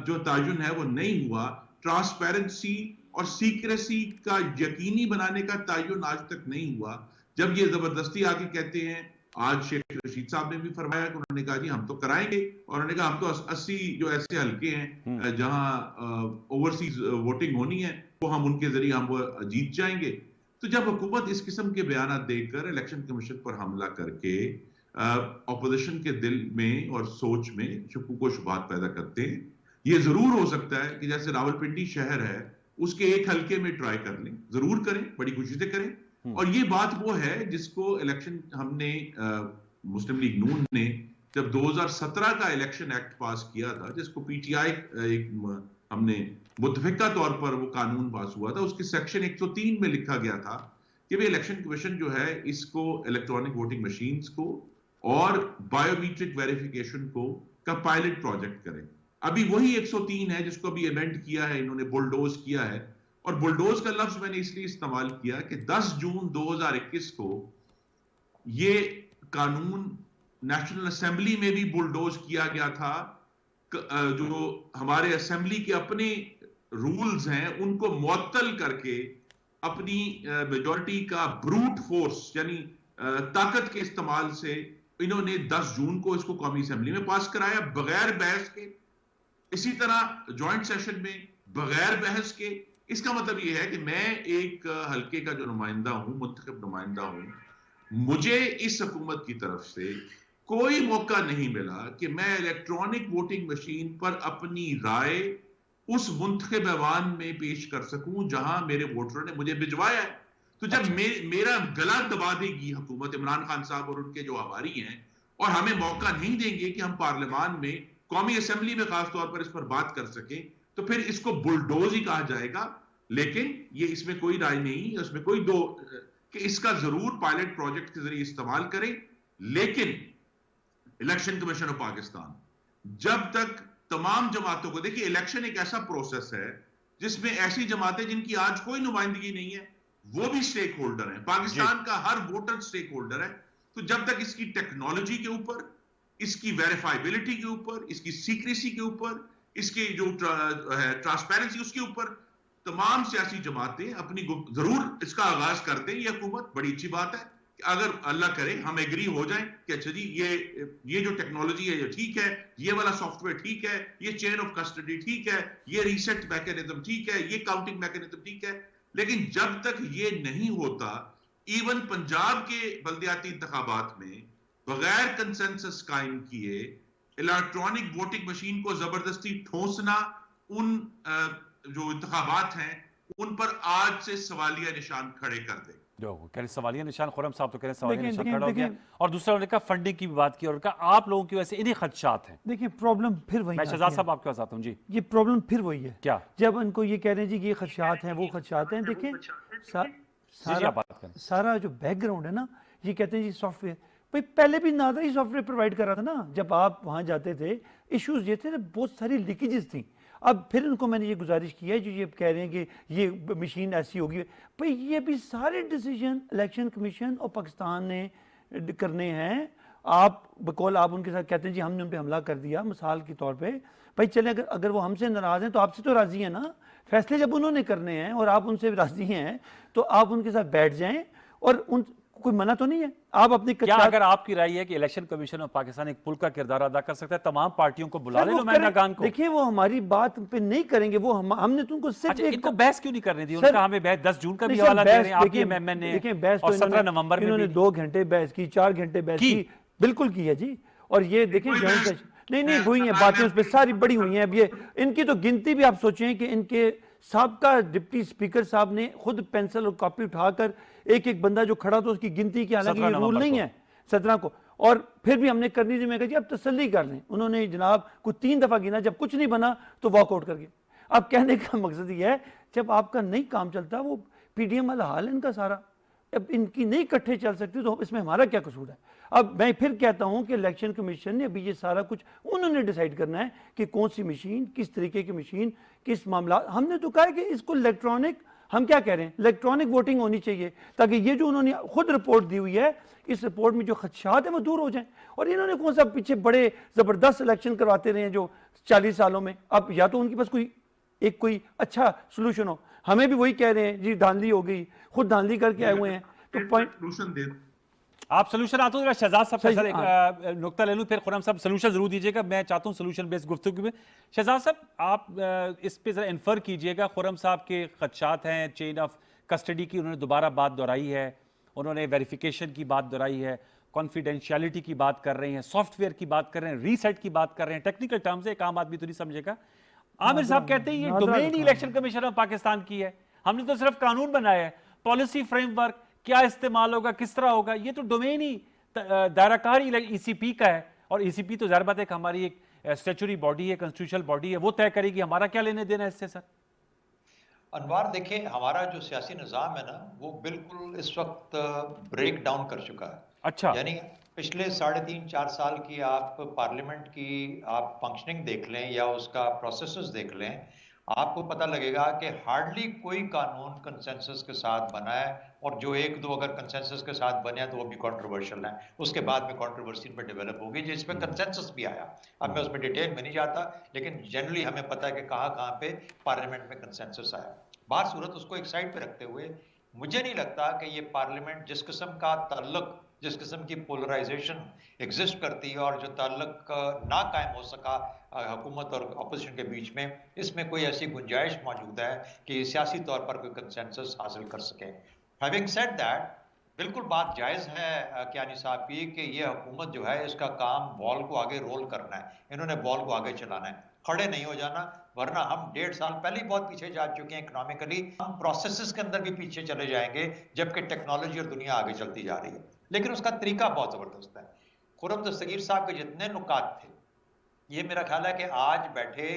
जो तयन है वो नहीं हुआ, ट्रांसपेरेंसी और सीक्रेसी का यकीनी बनाने का तयन आज तक नहीं हुआ। जब ये जबरदस्ती आके कहते हैं, आज शेख रशीद साहब ने भी फरमाया कि उन्होंने कहा जी हम तो कराएंगे, और उन्होंने कहा हम तो 80 जो ऐसे हल्के हैं जहां ओवरसीज वोटिंग होनी है वो हम उनके जरिए हम वो जीत जाएंगे। तो जब हुकूमत इस किस्म के बयान देकर इलेक्शन कमीशन पर हमला करके अपोजिशन के दिल में और सोच में शकूक व शुबहात पैदा करते हैं, ये जरूर हो सकता है कि जैसे रावलपिंडी शहर है उसके एक हल्के में ट्राई कर लें, जरूर करें, बड़ी खुशी से करें। और ये बात वो है जिसको इलेक्शन हमने मुस्लिम लीग नून ने जब 2017 का इलेक्शन एक्ट पास किया था, जिसको पीटीआई हमने मुतफिका तौर पर वो कानून पास हुआ था, उसके सेक्शन 103 में लिखा गया था कि भाई इलेक्शन कमीशन जो है इसको इलेक्ट्रॉनिक वोटिंग मशीन्स को और बायोमीट्रिक वेरिफिकेशन को का पायलट प्रोजेक्ट करें। अभी वही 103 है जिसको अभी अमेंड किया है, इन्होंने बुलडोज किया है। और बुलडोज का लफ्ज मैंने इसलिए इस्तेमाल किया कि 10 जून 2021 को ये कानून नेशनल असेंबली में भी बुलडोज किया गया था। जो हमारे असेंबली के अपने रूल्स हैं उनको मुअत्तल करके अपनी मेजॉरिटी का ब्रूट फोर्स यानी ताकत के इस्तेमाल से इन्होंने 10 जून को इसको कौमी असेंबली में पास कराया बगैर बहस के। इसी तरह ज्वाइंट सेशन में बगैर बहस के। इसका मतलब यह है कि मैं एक हल्के का जो नुमाइंदा हूं, मुंतखब नुमाइंदा हूं, मुझे इस हुकूमत की तरफ से कोई मौका नहीं मिला कि मैं इलेक्ट्रॉनिक वोटिंग मशीन पर अपनी राय उस मुंतखब ऐवान में पेश कर सकूं जहां मेरे वोटरों ने मुझे भिजवाया है। तो जब मेरा गला दबा देगी हुकूमत इमरान खान साहब और उनके जो हवारी हैं और हमें मौका नहीं देंगे कि हम पार्लियामान में, कौमी असेंबली में खासतौर पर इस पर बात कर सकें, तो फिर इसको बुलडोज ही कहा जाएगा। लेकिन ये इसमें कोई राय नहीं, इसमें कोई दो कि इसका जरूर पायलट प्रोजेक्ट के जरिए इस्तेमाल करें। लेकिन इलेक्शन कमीशन ऑफ पाकिस्तान जब तक तमाम जमातों को, देखिए इलेक्शन एक ऐसा प्रोसेस है जिसमें ऐसी जमातें जिनकी आज कोई नुमाइंदगी नहीं है वो भी स्टेक होल्डर है। पाकिस्तान का हर वोटर स्टेक होल्डर है। तो जब तक इसकी टेक्नोलॉजी के ऊपर, इसकी वेरीफाइबिलिटी के ऊपर, इसकी सीक्रेसी के ऊपर, इसकी जो ट्रांसपेरेंसी उसके ऊपर तमाम सियासी जमातें अपनी जरूर इसका आगाज कर दें। ये हुकूमत बड़ी अच्छी बात है कि अगर अल्लाह करे हम एग्री हो जाएं कि अच्छा जी ये जो टेक्नोलॉजी है ये ठीक है, ये वाला सॉफ्टवेयर ठीक है, ये चेन ऑफ कस्टडी ठीक है, ये रीसेट मैकेनिज्म ठीक है, ये काउंटिंग मैकेनिज्म ठीक है। लेकिन जब तक ये नहीं होता, इवन पंजाब के बल्दियाती इंतखाबात में बगैर कंसेंसस कायम किए इलेक्ट्रॉनिक वोटिंग मशीन को जबरदस्ती ठोंसना, उन जो इंतखाबात हैं उन पर आज से सवालिया निशान खड़े कर दे। कह रहे सवालिया निशान, खुरम साहब तो कह रहे सवालिया निशान खड़ा हो गया। और दूसरा उन्होंने कहा फंडिंग की भी बात की और कहा आप लोगों की वजह से इन्हीं खदशात हैं। देखिए प्रॉब्लम फिर वही, मैं शहजाद साहब आपके पास आता हूं जी। ये प्रॉब्लम फिर वही है। क्या? जब उनको ये कह रहे हैं जी कि ये खदशात हैं, वो खदशात हैं, देखें सारा जो बैकग्राउंड है ना, ये कहते हैं जी सॉफ्टवेयर, भाई पहले भी नादा ही सॉफ्टवेयर प्रोवाइड करा था ना। जब आप वहाँ जाते थे इश्यूज ये थे ना, बहुत सारी लीकेजेस थी। अब फिर उनको मैंने ये गुजारिश की है जो ये कह रहे हैं कि ये मशीन ऐसी होगी, भाई ये भी सारे डिसीजन इलेक्शन कमीशन और पाकिस्तान ने करने हैं। आप बकौल आप उनके साथ कहते हैं जी हमने उन पर हमला कर दिया मिसाल के तौर पे, भाई चले अगर वो हमसे नाराज़ हैं तो आपसे तो राज़ी हैं ना। फैसले जब उन्होंने करने हैं और आप उनसे राज़ी हैं तो आप उनके साथ बैठ जाएं, और उन कोई मना तो नहीं है। आप अपनी क्या अगर आपकी राय है कि इलेक्शन कमीशन ऑफ पाकिस्तान एक पुल का किरदार अदा कर सकता है, तमाम पार्टियों को बुला ले नुमाइंदागान को? देखिए वो हमारी बात पे नहीं करेंगे, वो हमने तुमको सिर्फ इनको बहस क्यों नहीं करनी थी? उनका हमें बहस 10 जून का भी हवाला दे रहे हैं आपके एमएन ने, और 17 नवंबर में इन्होंने 2 घंटे बहस की, 4 घंटे बहस की, बिल्कुल की है जी। और ये देखें नहीं हुई है बातें उस पर सारी बड़ी हुई हैं। अब ये इनकी तो गिनती भी आप सोचें कि इनके साबका डिप्टी स्पीकर साहब ने खुद पेंसिल और कॉपी उठाकर एक एक बंदा जो खड़ा था उसकी गिनती की, हालांकि 17 ये रूल नवंबर नहीं को। है 17 को, और फिर भी हमने करनी थी। मैं कहा जी अब तसल्ली कर लें। उन्होंने जनाब को 3 दफा गिना, जब कुछ नहीं बना तो वॉकआउट कर गए। अब कहने का मकसद ये है, जब आपका नहीं काम चलता, वो पीडीएम वाला हाल है इनका सारा, अब इनकी नहीं इकट्ठे चल सकती तो इसमें हमारा क्या कसूर है। अब मैं फिर कहता हूं कि इलेक्शन कमीशन ने अभी ये सारा कुछ उन्होंने डिसाइड करना है कि कौन सी मशीन, किस तरीके की मशीन, किस मामला। हमने तो कहा है कि इसको इलेक्ट्रॉनिक, हम क्या कह रहे हैं, इलेक्ट्रॉनिक वोटिंग होनी चाहिए, ताकि ये जो उन्होंने खुद रिपोर्ट दी हुई है, इस रिपोर्ट में जो खदशात है वो दूर हो जाएं। और इन्होंने कौन सा पीछे बड़े जबरदस्त इलेक्शन करवाते रहे हैं जो 40 सालों में, अब या तो उनके पास कोई अच्छा सोल्यूशन हो। हमें भी वही कह रहे हैं जी, धांधली हो गई, खुद धांधली करके आए हुए हैं। तो पॉइंट सोल्यूशन दे आप सोल्यूशन आते हो, शहजाद साहब सही, सर एक नुक्ता ले लूं, फिर खुरम साहब सोल्यूशन जरूर दीजिएगा। मैं चाहता हूं सोल्यूशन बेस्ड गुफ्तगू में शहजाद साहब आप इस पे जरा इन्फर कीजिएगा। खुरम साहब के खदशात हैं चेन ऑफ कस्टडी की, उन्होंने दोबारा बात दोहराई है, उन्होंने वेरिफिकेशन की बात दोहराई है, कॉन्फिडेंशियलिटी की बात कर रहे हैं, सॉफ्टवेयर की बात कर रहे हैं, रीसेट की बात कर रहे हैं। टेक्निकल टर्म्स है, एक आम आदमी तो नहीं समझेगा। आमिर साहब कहते हैं ये domain he election commission of Pakistan की है, हमने तो सिर्फ कानून बनाया है, पॉलिसी फ्रेमवर्क क्या इस्तेमाल होगा, किस तरह होगा, ये तो डोमेन ही दायराकार ईसीपी का है। और ईसीपी तो ज़ाहिर बात है कि हमारी एक स्टैच्यूटरी बॉडी है, कॉन्स्टिट्यूशनल बॉडी है, वो तय करेगी, हमारा क्या लेने देना है इससे सर। अनवार देखिए, हमारा जो सियासी निज़ाम है ना, वो बिल्कुल इस वक्त ब्रेक डाउन कर चुका है। अच्छा, यानी पिछले 3.5-4 साल की आप पार्लियामेंट की आप फंक्शनिंग देख लें या उसका प्रोसेसेस देख लें, आपको पता लगेगा कि हार्डली कोई कानून कंसेंसस के साथ बना है, और जो एक दो अगर कंसेंसस के साथ बने हैं तो वो भी कंट्रोवर्शियल है, उसके बाद में कंट्रोवर्सी पे डेवलप होगी जिसमें कंसेंसस भी आया। अब मैं उसमें डिटेल में नहीं जाता, लेकिन जनरली हमें पता है कि कहाँ पे पार्लियामेंट में कंसेंसस आया। बात सूरत उसको एक साइड पे रखते हुए, मुझे नहीं लगता कि ये पार्लियामेंट जिस किस्म का ताल्लुक, जिस किस्म की पोलराइजेशन एग्जिस्ट करती है और जो ताल्लुक ना कायम हो सका हुकूमत और अपोजिशन के बीच में, इसमें कोई ऐसी गुंजाइश मौजूद है कि सियासी तौर पर कोई कंसेंसस हासिल कर सके। हैविंग सेड दैट, बिल्कुल बात जायज़ है कियानी साहब की कि ये हुकूमत जो है इसका काम बॉल को आगे रोल करना है, इन्होंने बॉल को आगे चलाना है, खड़े नहीं हो जाना, वरना हम 1.5 साल पहले ही बहुत पीछे जा चुके हैं इकोनॉमिकली, हम प्रोसेसेस के अंदर भी पीछे चले जाएंगे जबकि टेक्नोलॉजी और दुनिया आगे चलती जा रही है। लेकिन उसका तरीका बहुत ज़बरदस्त है। खुर्रम दस्तगीर साहब के जितने नुकात थे, ये मेरा ख्याल है कि आज बैठे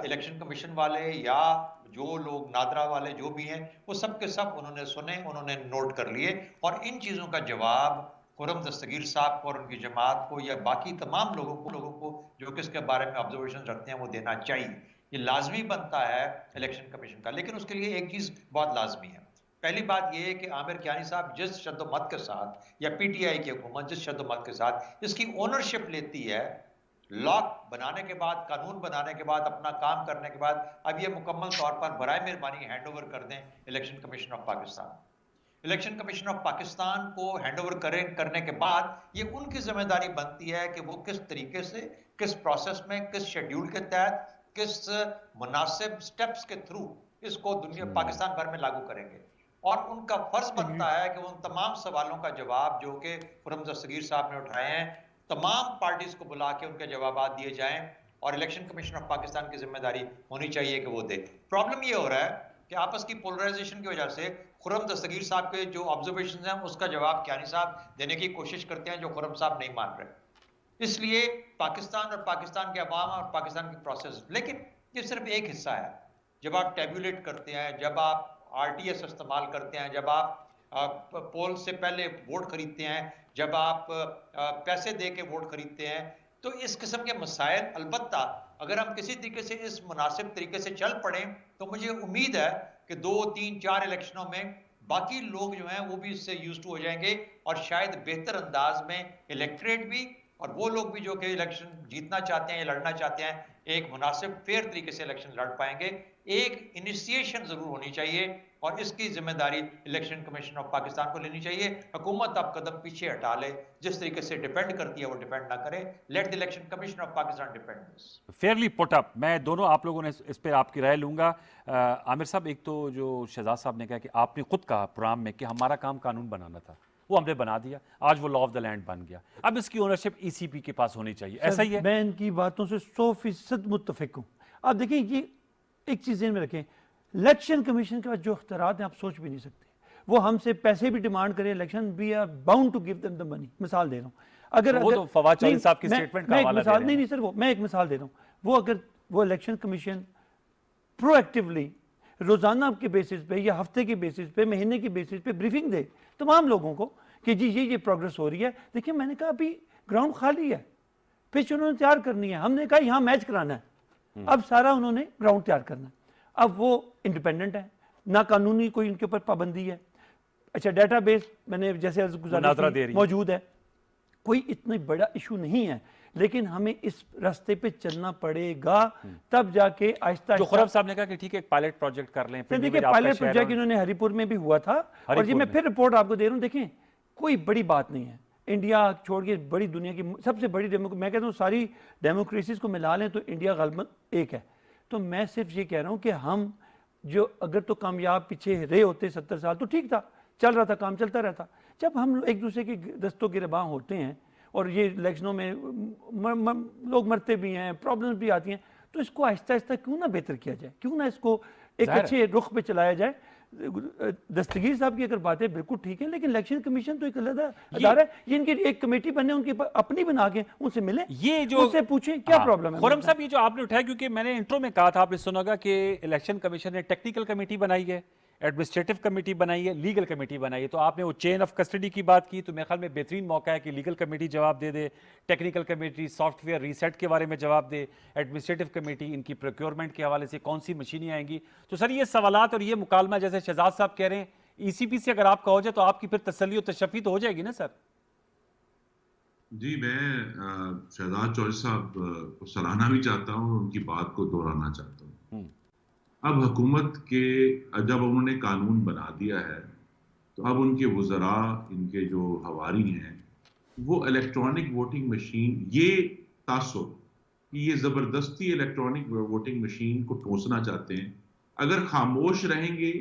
इलेक्शन कमीशन वाले या जो लोग नादरा वाले जो भी हैं, वो सब के सब उन्होंने सुने, उन्होंने नोट कर लिए, और इन चीज़ों का जवाब खुर्रम दस्तगीर साहब को और उनकी जमात को या बाकी तमाम लोगों को जो कि इसके बारे में ऑब्जर्वेशन रखते हैं वो देना चाहिए। ये लाजमी बनता है इलेक्शन कमीशन का। लेकिन उसके लिए एक चीज़ बहुत लाजमी है। पहली बात यह है कि आमिर कियानी साहब जिस शद्दोमत के साथ या पीटीआई की हुकूमत जिस शद्दोमत के साथ इसकी ओनरशिप लेती है, लॉ बनाने के बाद, कानून बनाने के बाद, अपना काम करने के बाद, अब ये मुकम्मल तौर पर बराए मेहरबानी हैंड ओवर कर दें election commission of Pakistan. Election commission of Pakistan को हैंड ओवर करने के बाद ये उनकी जिम्मेदारी बनती है कि वो किस तरीके से, किस प्रोसेस में, किस शेड्यूल के तहत, किस मुनासिब स्टेप्स के थ्रू इसको दुनिया पाकिस्तान भर में लागू करेंगे। और उनका फर्ज बनता है कि उन तमाम सवालों का जवाब जो कि खुर्रम दस्तगीर साहब ने उठाए हैं, तमाम पार्टीज को बुला के उनके जवाब दिए जाएं, और इलेक्शन कमीशन ऑफ पाकिस्तान की जिम्मेदारी होनी चाहिए कि वो दे। प्रॉब्लम ये हो रहा है कि आपस की पोलराइजेशन की वजह से खुर्रम दस्तगीर साहब के जो ऑब्जर्वेशन हैं उसका जवाब कियानी साहब देने की कोशिश करते हैं, जो खुर्रम साहब नहीं मान रहे। इसलिए पाकिस्तान और पाकिस्तान के अवाम और पाकिस्तान की प्रोसेस, लेकिन ये सिर्फ एक हिस्सा है। जब आप टेबुलेट करते हैं, जब आप आरटीएस इस्तेमाल करते हैं, जब आप पोल से पहले वोट खरीदते हैं, जब आप पैसे दे के वोट खरीदते हैं, तो इस किस्म के मसाइल, अलबत्ता अगर हम किसी तरीके से इस मुनासिब तरीके से चल पड़े तो मुझे उम्मीद है कि 2, 3, 4 इलेक्शनों में बाकी लोग जो हैं वो भी इससे यूज्ड टू हो जाएंगे, और शायद बेहतर अंदाज में इलेक्ट्रेट भी और वो लोग भी जो कि इलेक्शन जीतना चाहते हैं या लड़ना चाहते हैं, एक मुनासिब फेयर तरीके से इलेक्शन लड़ पाएंगे। एक इनिशिएशन जरूर होनी चाहिए, और इसकी जिम्मेदारी इलेक्शन कमीशन ऑफ पाकिस्तान को लेनी चाहिए। हुकूमत अब कदम पीछे हटा ले, जिस तरीके से डिपेंड करती है वो डिपेंड ना करे। Let the election commission of Pakistan depend this. Fairlie put up. मैं दोनों आप लोगों ने इस पर आपकी राय लूंगा। आमिर साहब, एक तो जो शहजाद साहब ने कहा कि आपने खुद कहा प्रोग्राम में कि हमारा काम कानून बनाना था, वो हमने बना दिया, आज वो लॉ ऑफ द लैंड बन गया, अब इसकी ओनरशिप ईसीपी के पास होनी चाहिए, ऐसा ही है? मैं इनकी बातों से 100% मुत्तफिक हूँ। आप देखिए, ये एक चीज़ ध्यान में रखें, इलेक्शन कमीशन के पास जो अख्तियारात हैं आप सोच भी नहीं सकते। वो हमसे पैसे भी डिमांड करें election, we are bound to give them the money. मिसाल दे रहा हूँ, अगर वो तो फवाद चौधरी साहब की स्टेटमेंट का मैं एक हवाला दे मिसाल रहे हैं। सर, वो मैं एक मिसाल दे रहा हूँ, वो अगर वो इलेक्शन कमीशन प्रोएक्टिवली रोजाना के बेसिस पे या हफ्ते के बेसिस पे, महीने के बेसिस पे ब्रीफिंग दे तमाम लोगों को कि जी ये प्रोग्रेस हो रही है। देखिए मैंने कहा अभी ग्राउंड खाली है, पिच उन्होंने तैयार करनी है, हमने कहा यहाँ मैच कराना है, अब सारा उन्होंने ग्राउंड तैयार करना है। अब वो इंडिपेंडेंट है, ना कानूनी कोई उनके ऊपर पाबंदी है। अच्छा डेटाबेस मैंने जैसे मुनाजरा दे रही है। मौजूद है, कोई इतना बड़ा इशू नहीं है, लेकिन हमें इस रास्ते पे चलना पड़ेगा, तब जाके आहिस्ता जो खुरम साहब ने कहा कि ठीक है एक पायलट प्रोजेक्ट कर लें। पिंडी देखिए में आपका पायलट शहर प्रोजेक्ट और- इन्होंने हरिपुर में भी हुआ था, और ये हरिपुर मैं में। फिर रिपोर्ट आपको दे रहा हूँ। देखें कोई बड़ी बात नहीं है, इंडिया छोड़ के बड़ी दुनिया की सबसे बड़ी मैं कहता हूँ सारी डेमोक्रेसीज को मिला लें तो इंडिया गलबन एक है। तो मैं सिर्फ ये कह रहा हूँ कि हम जो अगर तो कामयाब पीछे रहे होते 70 साल तो ठीक था, चल रहा था, काम चलता रहता। जब हम एक दूसरे के दस्तों गिरबां होते हैं और ये इलेक्शनों में लोग मरते भी हैं, प्रॉब्लम्स भी आती हैं, तो इसको आहिस्ता आहिस्ता क्यों ना बेहतर किया जाए, क्यों ना इसको एक ज़ाहिर है। अच्छे रुख पे चलाया जाए। दस्तगीर साहब की अगर बातें बिल्कुल ठीक है, लेकिन इलेक्शन कमीशन तो एक अलग अदारा है, ये इनकी एक कमेटी बने, उनकी अपनी बना के उनसे मिले, ये जो उनसे पूछें क्या प्रॉब्लम है। खुरम साहब ये जो आपने उठाया, क्योंकि मैंने इंट्रो में कहा था, आपने सुना होगा कि इलेक्शन कमीशन ने टेक्निकल कमेटी बनाई है, एडमिनिस्ट्रेटिव कमेटी बनाई है, लीगल कमेटी बनाई है। तो आपने वो चेन ऑफ कस्टडी की बात की, तो मेरे ख्याल में बेहतरीन मौका है कि लीगल कमेटी जवाब दे दे, टेक्निकल कमेटी सॉफ्टवेयर रीसेट के बारे में जवाब दे, एडमिनिस्ट्रेटिव कमेटी इनकी प्रोक्योरमेंट के हवाले से कौन सी मशीनें आएंगी। तो सर ये सवालात और ये मुकालमा जैसे शहजाद साहब कह रहे हैं, ईसीपी से अगर आपका हो जाए तो आपकी फिर तसल्ली और तशफ़ी तो हो जाएगी ना सर। जी, मैं शहजाद चौधरी साहब को सराहना भी चाहता हूँ, उनकी बात को दोहराना चाहता हूँ। अब हुकूमत के जब उन्होंने कानून बना दिया है तो अब उनके वज़रा, इनके जो हवारी हैं, वो इलेक्ट्रॉनिक वोटिंग मशीन, ये तासुर कि ये ज़बरदस्ती इलेक्ट्रॉनिक वोटिंग मशीन को टोसना चाहते हैं। अगर खामोश रहेंगे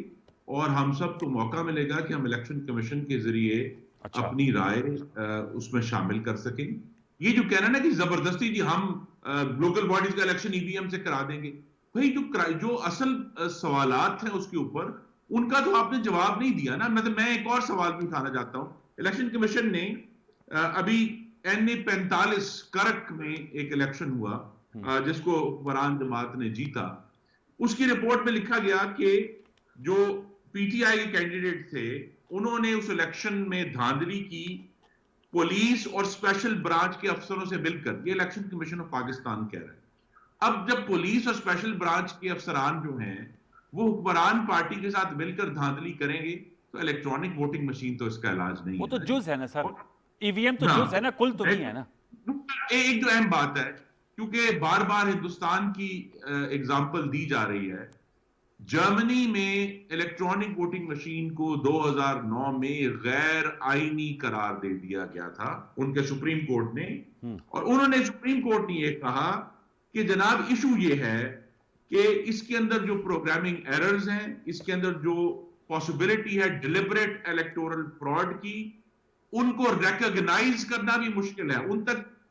और हम सब को मौका मिलेगा कि हम इलेक्शन कमीशन के जरिए अपनी राय उसमें शामिल कर सकें। ये जो कहना ना कि जबरदस्ती जी हम लोकल बॉडीज का इलेक्शन ईवीएम से करा देंगे, भाई जो असल सवालात हैं उसके ऊपर उनका तो आपने जवाब नहीं दिया ना। मैं एक और सवाल भी उठाना चाहता हूं। इलेक्शन कमीशन ने अभी NA 45 करक में एक इलेक्शन हुआ जिसको हुक्मरान जमात ने जीता। उसकी रिपोर्ट में लिखा गया कि जो PTI के कैंडिडेट थे उन्होंने उस इलेक्शन में धांधली की पुलिस और स्पेशल ब्रांच के अफसरों से मिलकर। ये इलेक्शन कमीशन ऑफ पाकिस्तान कह रहा है। अब जब पुलिस और स्पेशल ब्रांच के अफसरान जो हैं वो हुक्मरान पार्टी के साथ मिलकर धांधली करेंगे तो इलेक्ट्रॉनिक वोटिंग मशीन तो इसका इलाज नहीं वो है। तो जुज है ना सर, ईवीएम तो जुज है ना, कुल तो नहीं है ना। एक जो अहम बात है, क्योंकि बार बार हिंदुस्तान की एग्जाम्पल दी जा रही है, जर्मनी में इलेक्ट्रॉनिक वोटिंग मशीन को 2009 में गैर आईनी करार दे दिया गया था उनके सुप्रीम कोर्ट ने। और उन्होंने सुप्रीम कोर्ट ने यह कहा कि जनाब इशू ये है कि इसके अंदर जो प्रोग्रामिंग एरर्स हैं, इसके अंदर जो पॉसिबिलिटी है डिलिबरेट इलेक्टोरल फ्रॉड की, उनको रिकॉग्नाइज करना भी मुश्किल है,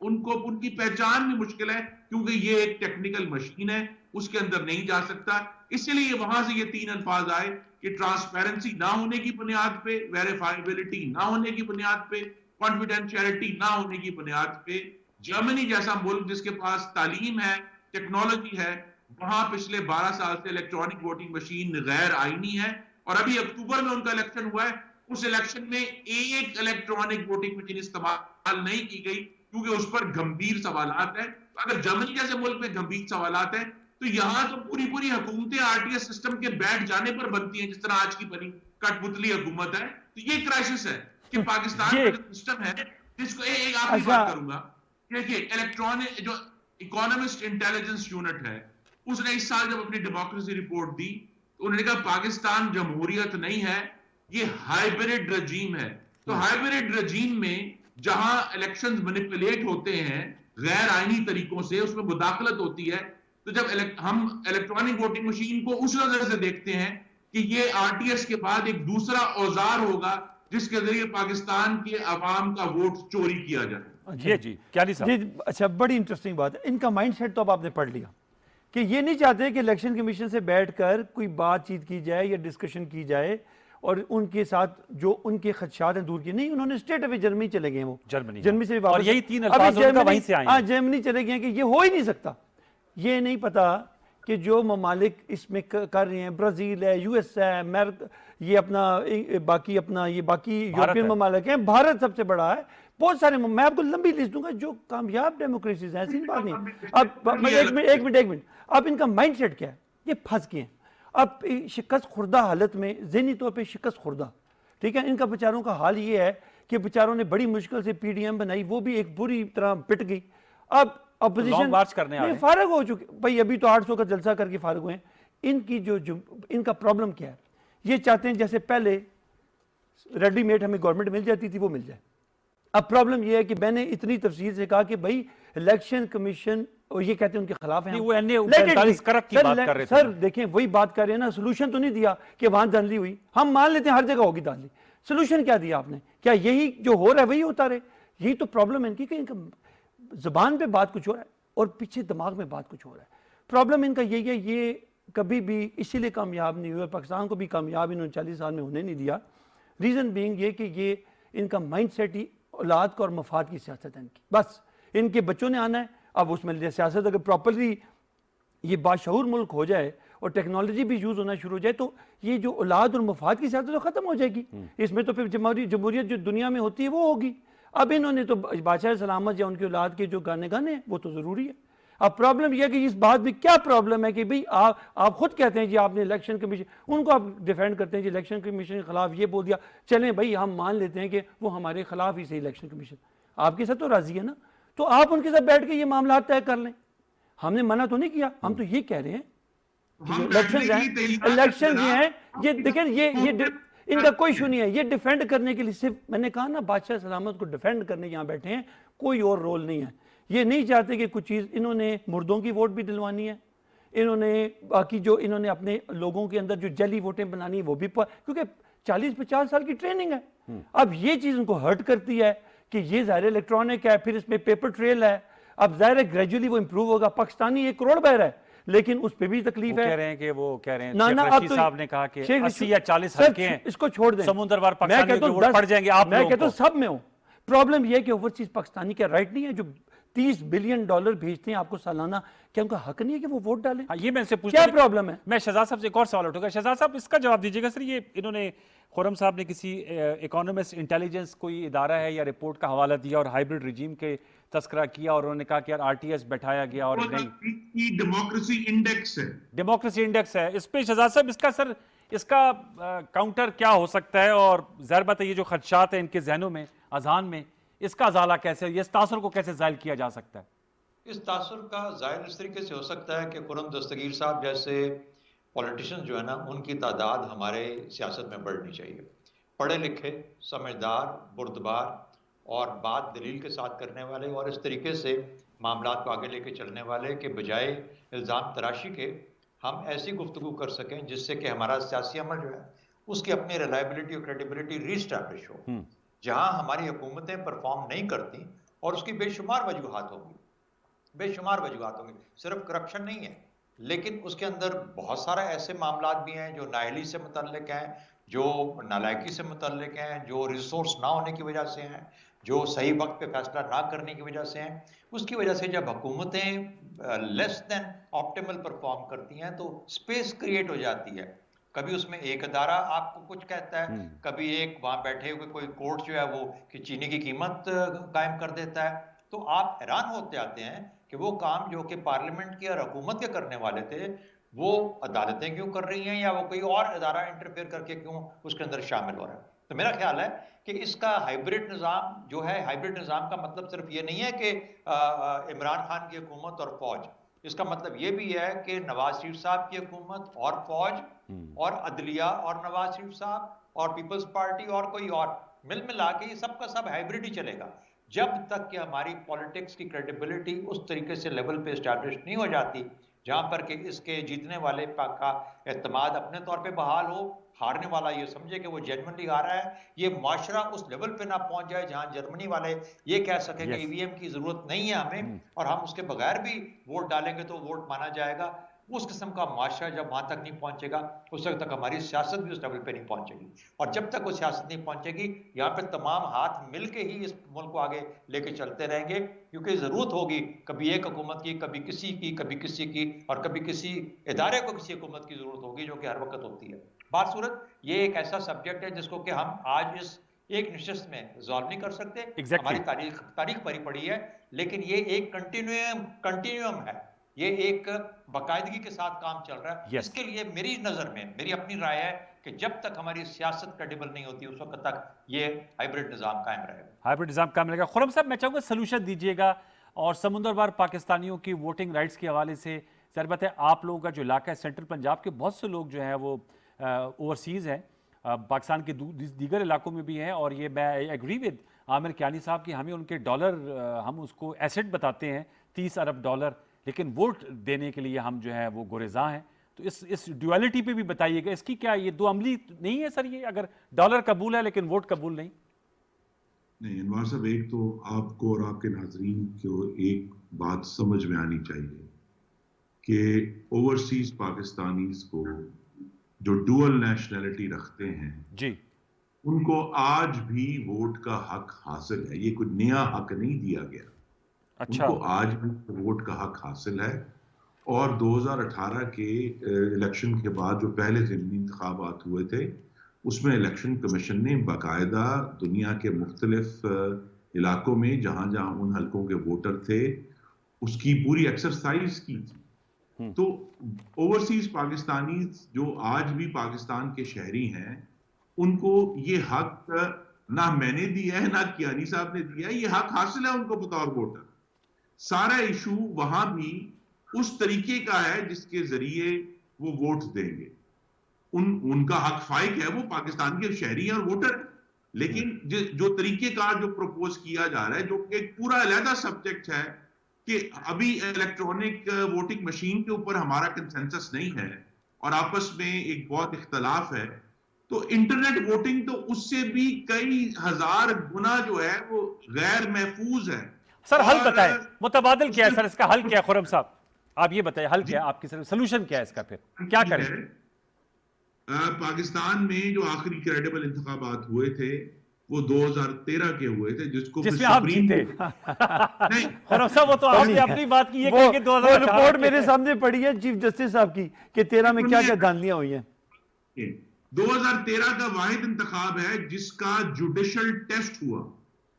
उनकी पहचान भी मुश्किल है, क्योंकि ये एक टेक्निकल मशीन है, उसके अंदर नहीं जा सकता। इसलिए वहां से ये 3 अल्फाज आए कि ट्रांसपेरेंसी ना होने की बुनियाद पे, वेरीफाइबिलिटी ना होने की बुनियाद पे, कॉन्फिडेंशियलिटी ना होने की बुनियाद पे। जर्मनी जैसा मुल्क जिसके पास तालीम है, टेक्नोलॉजी है, वहां पिछले 12 साल से इलेक्ट्रॉनिक वोटिंग मशीन गैर आईनी है। और अभी अक्टूबर में उनका इलेक्शन हुआ है, उस इलेक्शन में एक इलेक्ट्रॉनिक वोटिंग मशीन इस्तेमाल नहीं की गई क्योंकि उस पर गंभीर सवालात है। अगर जर्मनी जैसे मुल्क में गंभीर सवालात है तो यहां तो पूरी हुकूमतें आरटीएस सिस्टम के बैठ जाने पर बनती हैं, जिस तरह आज की बनी कठपुतली हुकूमत है। तो ये क्राइसिस है कि पाकिस्तान का जो सिस्टम है, जिसको एक आखिरी बात करूंगा, देखिए इलेक्ट्रॉनिक जो इकोनॉमिस्ट इंटेलिजेंस यूनिट है, उसने इस साल जब अपनी डेमोक्रेसी रिपोर्ट दी तो उन्होंने कहा पाकिस्तान जमहूरियत नहीं है, ये हाइब्रिड रजीम है। तो हाइब्रिड रजीम में जहां इलेक्शंस मैनिपुलेट होते हैं गैर आईनी तरीकों से, उसमें मुदाखलत होती है। तो जब हम इलेक्ट्रॉनिक वोटिंग मशीन को उस नजर से देखते हैं कि ये आरटीएस के बाद एक दूसरा औजार होगा जिसके जरिए पाकिस्तान के अवाम का वोट चोरी किया जाए। जी क्या नहीं साहब? जी अच्छा, बड़ी इंटरेस्टिंग बात है। इनका माइंडसेट तो अब आपने पढ़ लिया कि ये नहीं चाहते कि इलेक्शन कमीशन से बैठकर कोई बातचीत की जाए या डिस्कशन की जाए और उनके साथ जो उनके खदशात हैं दूर की नहीं। उन्होंने स्टेट अवे जर्मनी चले गए, वो जर्मनी से और यही 3 अल्फाज उनका वहीं से आए हैं। हाँ, जर्मनी चले गए कि ये हो ही नहीं सकता। ये नहीं पता कि जो ममालिक इसमें कर रहे हैं, ब्राज़ील है, यूएस है, अमेरिका, ये बाकी यूरोपियन ममालिक हैं, भारत सबसे बड़ा है, बहुत सारे। मैं आपको लंबी लिस्ट दूंगा जो कामयाब डेमोक्रेसीज हैं, ऐसी बात नहीं। अब एक मिनट, अब इनका माइंडसेट क्या है? ये फंस गए हैं अब शिकस्त खुर्दा हालत में, ज़हनी तौर पे शिकस्त खुर्दा, ठीक है। इनका बेचारों का हाल ये है कि बेचारों ने बड़ी मुश्किल से पीडीएम बनाई, वो भी एक बुरी तरह पिट गई। अब अपोजिशन फारग हो चुके भाई, अभी तो 800 का जलसा करके फारग हुए हैं। इनकी जो इनका प्रॉब्लम क्या है? ये चाहते हैं जैसे पहले रेडीमेड हमें गवर्नमेंट मिल जाती थी, वो मिल जाए। अब प्रॉब्लम यह है कि मैंने इतनी तफसील से कहा कि भाई इलेक्शन कमीशन, और ये कहते हैं उनके खिलाफ हैं। वो की बात कर रहे थे। सर देखें, वही बात कर रहे हैं ना, सोल्यूशन तो नहीं दिया कि वहां धांधली हुई, हम मान लेते हैं हर जगह होगी धांधली। सोल्यूशन क्या दिया आपने? क्या यही जो हो रहा है वही होता रहे? यही तो प्रॉब्लम है इनकी कि इनका जुबान पे बात कुछ हो रहा है और पीछे दिमाग में बात कुछ हो रहा है। प्रॉब्लम इनका यही है, ये कभी भी इसीलिए कामयाब नहीं हुए, पाकिस्तान को भी कामयाब इन्होंने 40 साल में होने नहीं दिया। रीज़न बीइंग ये कि ये इनका माइंड सेट ही औलाद का और मफाद की सियासत है इनकी। बस इनके बच्चों ने आना है, अब उसमें सियासत अगर प्रॉपरली ये बाशऊर मुल्क हो जाए और टेक्नोलॉजी भी यूज़ होना शुरू हो जाए तो ये जो औलाद और मफाद की सियासत तो ख़त्म हो जाएगी। इसमें तो फिर जमहूरियत जो दुनिया में होती है वो होगी। अब इन्होंने तो बादशाह सलामत या उनकी औलाद के जो गाने हैं वो तो ज़रूरी है। अब प्रॉब्लम यह है कि इस बात में क्या प्रॉब्लम है कि भाई आप खुद कहते हैं जी आपने इलेक्शन कमीशन, उनको आप डिफेंड करते हैं जी इलेक्शन कमीशन के खिलाफ ये बोल दिया, चलें भाई हम मान लेते हैं कि वो हमारे खिलाफ ही सही इलेक्शन कमीशन आपके साथ तो राजी है ना, तो आप उनके साथ बैठ के ये मामला तय कर लें। हमने मना तो नहीं किया, हम तो ये कह रहे हैं इलेक्शन ये हैं, ये देखें ये इनका कोई इशू नहीं है। ये डिफेंड करने के लिए सिर्फ मैंने कहा ना, बादशाह सलामत को डिफेंड करने यहाँ बैठे हैं, कोई और रोल नहीं है। ये नहीं चाहते कि कुछ चीज़, इन्होंने मुर्दों की वोट भी दिलवानी है, इन्होंने बाकी जो इन्होंने अपने लोगों के अंदर जो जली वोटें बनानी है वो भी, क्योंकि 40-50 साल की ट्रेनिंग है। अब ये चीज़ उनको हर्ट करती है कि ये ज़ाहिर इलेक्ट्रॉनिक है, फिर इसमें पेपर ट्रेल है। अब ज़ाहिर ग्रेजुअली वो इंप्रूव होगा। पाकिस्तानी 1 करोड़ बहर है लेकिन उस पर भी तकलीफ है। कह रहे हैं कि वो कह रहे हैं ना अब तो साहब ने कहा कि 80 या 40 हल्के हैं, इसको छोड़ दें, समुद्रवार पाकिस्तानी के वोट पड़ जाएंगे आप लोगों को। मैं कहता हूं सब में हो। प्रॉब्लम यह है कि ओवरसीज पाकिस्तानी का राइट नहीं है जो $30 बिलियन भेजते हैं आपको सालाना, क्या उनका हक नहीं है कि वो वोट डालें? ये मैं इनसे पूछता क्या प्रॉब्लम है? मैं शहजाद साहब से एक और सवाल उठूंगा। शहजाद साहब इसका जवाब दीजिएगा। सर ये इन्होंने खुर्रम साहब ने किसी इकोनॉमिस्ट इंटेलिजेंस कोई इदारा है या रिपोर्ट का हवाला दिया और हाइब्रिड रिजीम के तस्करा किया और उन्होंने कहा कि यार आरटीएस बैठाया गया और नहीं, डेमोक्रेसी इंडेक्स है, डेमोक्रेसी इंडेक्स है। इस पे शहजाद साहब इसका सर इसका काउंटर क्या हो सकता है? और ज़ाहिर बात है ये जो खदशात है इनके जहनों में, अजान में, इसका अजाला कैसे, ये इस तासुर को कैसे ज़ाहिर किया जा सकता है? इस तासुर का ज़ाहिर इस तरीके से हो सकता है कि खुर्रम दस्तगीर साहब जैसे पॉलिटिशियन जो है ना, उनकी तादाद हमारे सियासत में बढ़नी चाहिए। पढ़े लिखे, समझदार, बुर्दबार और बात दलील के साथ करने वाले और इस तरीके से मामला को आगे लेके चलने वाले के बजाय इल्ज़ाम तराशी के हम ऐसी गुफ्तगू कर सकें जिससे कि हमारा सियासी अमल जो है उसकी अपनी रिलायबिलिटी और क्रेडिबिलिटी रीस्टैब्लिश हो। जहां हमारी हुकूमतें परफॉर्म नहीं करती और उसकी बेशुमार वजूहात होंगी, बेशुमार वजूहात होंगी, सिर्फ करप्शन नहीं है लेकिन उसके अंदर बहुत सारा ऐसे मामला भी हैं जो नाअहली से मुतल्लिक हैं, जो नालायकी से मुतल्लिक हैं, जो रिसोर्स ना होने की वजह से हैं, जो सही वक्त पे फैसला ना करने की वजह से हैं। उसकी वजह से जब हुकूमतें लेस देन ऑप्टिमल परफॉर्म करती हैं तो स्पेस क्रिएट हो जाती है। कभी उसमें एक अदारा आपको कुछ कहता है, कभी एक वहां बैठे हुए कोई कोर्ट जो है वो कि चीनी की कीमत कायम कर देता है। तो आप हैरान होते आते हैं कि वो काम जो कि पार्लियामेंट के और हुकूमत के करने वाले थे वो अदालतें क्यों कर रही हैं या वो कोई और अदारा इंटरफेयर करके क्यों उसके अंदर शामिल हो रहा है। तो मेरा ख्याल है कि इसका हाइब्रिड निज़ाम जो है, हाइब्रिड निज़ाम का मतलब सिर्फ ये नहीं है कि इमरान खान की हुकूमत और फौज, इसका मतलब ये भी है कि नवाज शरीफ साहब की हुकूमत और फौज और अदलिया और नवाज शरीफ साहब और पीपल्स पार्टी और कोई और मिल मिला के ये सब का सब हाइब्रिड ही चलेगा। जब तक कि हमारी पॉलिटिक्स की क्रेडिबिलिटी उस तरीके से लेवल पे एस्टैब्लिश नहीं हो जाती जहां पर कि इसके जीतने वाले का एतमाद अपने तौर पे बहाल हो, हारने वाला ये समझे कि वो जेन्युइनली आ रहा है, ये माशरा उस लेवल पे ना पहुंच जाए जहां जर्मनी वाले ये कह सके कि ईवीएम की जरूरत नहीं है हमें और हम उसके बगैर भी वोट डालेंगे तो वोट माना जाएगा। उस किस्म का माशरा जब वहां तक नहीं पहुंचेगा, उस वक्त तक हमारी सियासत भी उस लेवल पे नहीं पहुंचेगी। और जब तक वो सियासत नहीं पहुंचेगी, यहाँ पे तमाम हाथ मिलके ही इस मुल्क को आगे लेके चलते रहेंगे, क्योंकि जरूरत होगी कभी एक हुकूमत की, कभी किसी की, कभी किसी की, और कभी किसी इदारे को किसी हुकूमत की जरूरत होगी, जो कि हर वक्त होती है। बात सूरत ये एक ऐसा सब्जेक्ट है जिसको कि हम आज इस एक निशस्त में रिजॉल्व नहीं कर सकते। हमारी तारीख भरी पड़ी है, लेकिन ये एक कंटिन्यूम है, ये एक बाकायदगी के साथ काम चल रहा है। इसके लिए मेरी नजर में, मेरी अपनी राय है कि जब तक हमारी सियासत क्रेडिबल नहीं होती, उस वक्त तक ये हाइब्रिड निजाम कायम रहेगा। हाइब्रिड निजाम कायम रहेगा। खुर्रम साहब, मैं चाहूंगा सलूशन दीजिएगा, और समुंदरवार पाकिस्तानियों की वोटिंग राइट्स के हवाले से ज़ाहिर बात है आप लोगों का जो इलाका है सेंट्रल पंजाब के, बहुत से लोग जो हैं वो ओवरसीज़ हैं, पाकिस्तान के दीगर इलाकों में भी हैं, और ये मैं एग्री विद आमिर कियानी साहब कि हमें उनके डॉलर, हम उसको एसेट बताते हैं, 30 अरब डॉलर, लेकिन वोट देने के लिए हम जो है वो गुरेज़ा हैं। तो इस ड्युअलिटी पे भी बताइएगा, इसकी क्या ये दो अमली नहीं है सर? ये अगर डॉलर कबूल है लेकिन वोट कबूल नहीं? नहीं अनवार साहब, एक तो आपको और आपके नाजरीन को एक बात समझ में आनी चाहिए कि ओवरसीज पाकिस्तानीज को जो डुअल नेशनैलिटी रखते हैं जी, उनको आज भी वोट का हक हासिल है। ये कोई नया हक नहीं दिया गया। अच्छा, उनको आज भी वोट का हक हासिल है। और 2018 के इलेक्शन के बाद जो पहले ज़िमनी इंतखाबात हुए थे, उसमें इलेक्शन कमीशन ने बाकायदा दुनिया के मुख्तलिफ इलाकों में जहां जहां उन हलकों के वोटर थे उसकी पूरी एक्सरसाइज की थी। तो ओवरसीज पाकिस्तानी जो आज भी पाकिस्तान के शहरी हैं, उनको ये हक ना मैंने दिया है ना कियानी साहब ने दिया है, ये हक हासिल है उनको बतौर वोटर। सारा इशू वहां भी उस तरीके का है जिसके जरिए वो वोट देंगे। उनका हक फाइक है, वो पाकिस्तान के शहरी हैं और वोटर, लेकिन जो तरीके का जो प्रपोज किया जा रहा है, जो एक पूरा अलहदा सब्जेक्ट है कि अभी इलेक्ट्रॉनिक वोटिंग मशीन के ऊपर हमारा कंसेंसस नहीं है और आपस में एक बहुत इख्तलाफ है, तो इंटरनेट वोटिंग तो उससे भी कई हजार गुना जो है वो गैर महफूज है। सर हल बताएं, मुतबादिल क्या है सर, इसका हल क्या है? खुर्रम साहब आप ये बताइए, हल क्या है आपकी, सोल्यूशन क्या है इसका? फिर क्या करें? पाकिस्तान में जो आखिरी क्रेडिबल इंतखाबात हुए थे वो 2013 के हुए थे, जिसमें आप जीते। नहीं खुर्रम साहब, वो तो आपने अपनी बात की है कि वो रिपोर्ट मेरे सामने पड़ी है चीफ जस्टिस साहब की कि 13 में क्या क्या धांधलियां हुई हैं। 2013 का वाहिद इंतखाब है जिसका जुडिशल टेस्ट हुआ,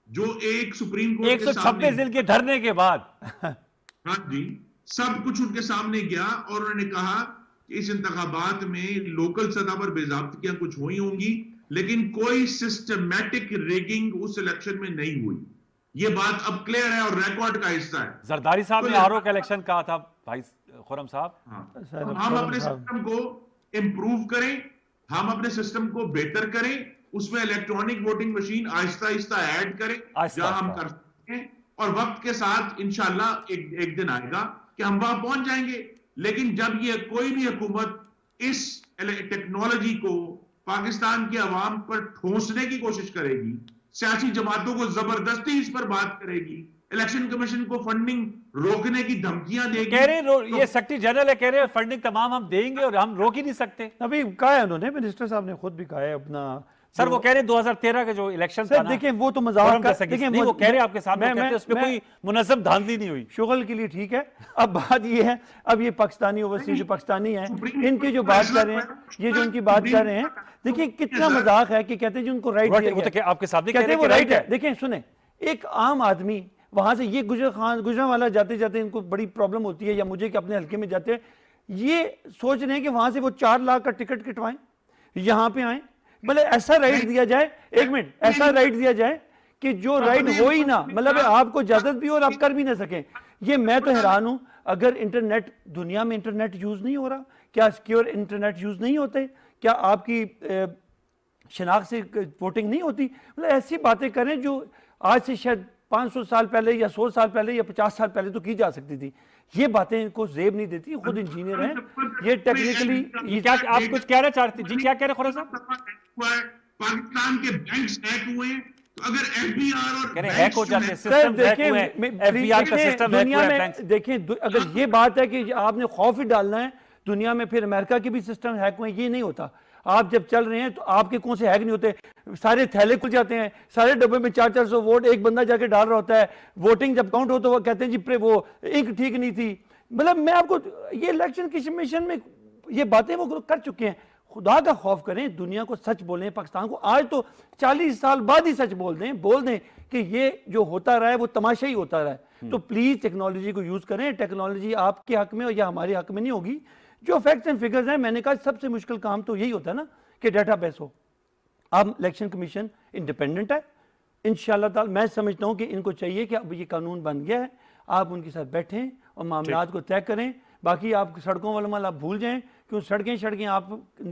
जो एक सुप्रीम कोर्ट 126 दिन के धरने के बाद हाँ जी, सब कुछ उनके सामने गया और उन्होंने कहा कि इस इंतखाबात में लोकल सतह पर बेज़ाब्तियां कुछ हुई होंगी, लेकिन कोई सिस्टमैटिक रिगिंग उस इलेक्शन में नहीं हुई। ये बात अब क्लियर है और रिकॉर्ड का हिस्सा है। जरदारी साहब ने आरओ का इलेक्शन कहा था भाई खुर्रम साहब। हम अपने सिस्टम को इंप्रूव करें, हम अपने सिस्टम को बेहतर करें, उसमें electronic voting machine Aahista Aahista add करें जहां हम कर सकते हैं, और वक्त के साथ इंशाल्लाह एक दिन आएगा कि हम वहां पहुंच जाएंगे। लेकिन जब ये कोई भी हुकूमत इस टेक्नोलॉजी को पाकिस्तान के अवाम पर ठोंसने की कोशिश करेगी, सियासी जमातों को जबरदस्ती इस पर बात करेगी, इलेक्शन कमीशन को फंडिंग रोकने की धमकियां देगी, कह रहे तो ये सेक्रेटरी जनरल है, कह रहे हैं फंडिंग तमाम हम देंगे और हम रोक ही नहीं सकते। अभी कहा है उन्होंने, मिनिस्टर साहब ने खुद भी कहा है अपना। सर वो कह रहे 2013 का जो इलेक्शन था ना, देखिए वो तो मजाक का, देखिए वो कह रहे आपके सामने, कहते हैं उसमें कोई मुनज़्ज़म धांधली नहीं हुई। शुगल के लिए ठीक है। अब बात ये है, अब ये पाकिस्तानी ओवरसीज जो पाकिस्तानी हैं, इनकी जो बात कर रहे हैं, ये जो उनकी बात कर रहे हैं, देखिए कितना मजाक है कि कहते हैं जी उनको राइट दिया गया। आपके सामने कहते हैं वो राइट है। देखिए सुने, एक आम आदमी वहां से ये गुजरांवाला जाते जाते इनको बड़ी प्रॉब्लम होती है, या मुझे कि अपने हल्के में जाते हैं, ये सोच रहे हैं कि वहां से वो 4 लाख का टिकट कटवाएं, यहाँ पे आए, मतलब ऐसा राइट दिया जाए, एक मिनट, ऐसा राइट दिया जाए कि जो राइट हो ही ना, मतलब आपको इजाजत भी हो और आप कर भी ना सकें। ये मैं तो हैरान हूं, अगर इंटरनेट, दुनिया में इंटरनेट यूज नहीं हो रहा, क्या सिक्योर इंटरनेट यूज नहीं होते, क्या आपकी शिनाख्त से वोटिंग नहीं होती, मतलब ऐसी बातें करें जो आज से शायद 500 साल पहले या 100 साल पहले या 50 साल पहले तो की जा सकती थी। ये बातें इनको जेब नहीं देती, खुद इंजीनियर हैं, ये टेक्निकली। क्या आप कुछ कहना चाहते जी? क्या कह रहे खुरा साहब? पाकिस्तान के बैंक्स हैक हुए, तो अगर एफबीआर और कह रहे हैक हो जाते हैं, सर सिस्टम हैक देखिए, हुए हैं, एफबीआर का सिस्टम हैक दुनिया हुआ है, में बैंक्स। देखें, अगर ये बात है कि आपने खौफ ही डालना है दुनिया में, फिर अमेरिका के भी सिस्टम हैक हुए, ये नहीं होता। आप जब चल रहे हैं तो आपके कौन से हैक नहीं होते, सारे थैले खुल जाते हैं, सारे डब्बे में 400-400 वोट एक बंदा जाके डाल रहा होता है, वोटिंग जब काउंट हो तो वो कहते हैं जी वो इंक ठीक नहीं थी। मतलब मैं आपको ये इलेक्शन कमीशन में ये बातें वो कर चुके हैं। खुदा का खौफ करें, दुनिया को सच बोलें, पाकिस्तान को आज तो 40 साल बाद ही सच बोल दें कि ये जो होता रहा है वो तमाशा ही होता रहा है। तो प्लीज टेक्नोलॉजी को यूज करें, टेक्नोलॉजी आपके हक में या हमारे हक में नहीं होगी। जो फैक्ट्स एंड फिगर्स हैं, मैंने कहा सबसे मुश्किल काम तो यही होता है ना कि डेटाबेस हो। अब इलेक्शन कमीशन इंडिपेंडेंट है, इंशाल्लाह ताला मैं समझता हूं कि इनको चाहिए कि अब ये कानून बन गया है, आप उनके साथ बैठें और मामलात को तय करें। बाकी आप सड़कों वाला माल आप भूल जाएं, क्यों सड़कें आप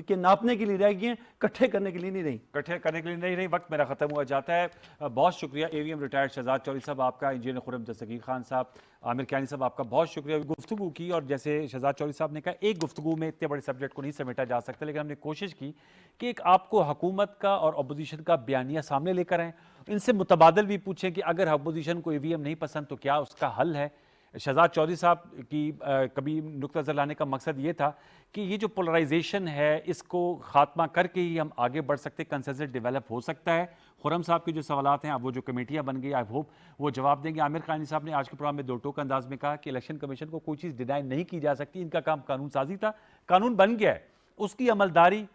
के नापने के लिए रह गई हैं, इकट्ठे करने के लिए नहीं रही। इकट्ठे करने के लिए नहीं रही। वक्त मेरा खत्म हुआ जाता है। बहुत शुक्रिया एवीएम रिटायर्ड शहजाद चौधरी साहब आपका, इंजीनियर खुर्रम दस्तगीर खान साहब, आमिर कियानी साहब आपका बहुत शुक्रिया गुफ्तगू की। और जैसे शहजाद चौधरी साहब ने कहा, एक गुफ्तगू में इतने बड़े सब्जेक्ट को नहीं समेटा जा सकता, लेकिन हमने कोशिश की कि एक आपको हुकूमत का और अपोजिशन का बयानिया सामने लेकर आएँ, इनसे मुतबादल भी पूछें कि अगर अपोजिशन को ईवीएम नहीं पसंद तो क्या उसका हल है। शहजाद चौधरी साहब की कभी नुक्ता नज़र लाने का मकसद ये था कि ये जो पोलराइजेशन है इसको खात्मा करके ही हम आगे बढ़ सकते, कंसेंसस डेवलप हो सकता है। खुर्रम साहब के जो सवालात हैं, अब वो जो कमेटियां बन गई, आई होप वो जवाब देंगे। आमिर कियानी साहब ने आज के प्रोग्राम में दो टोक अंदाज में कहा कि इलेक्शन कमीशन को कोई चीज़ डिनाई नहीं की जा सकती, इनका काम कानून साजी था, कानून बन गया है, उसकी अमलदारी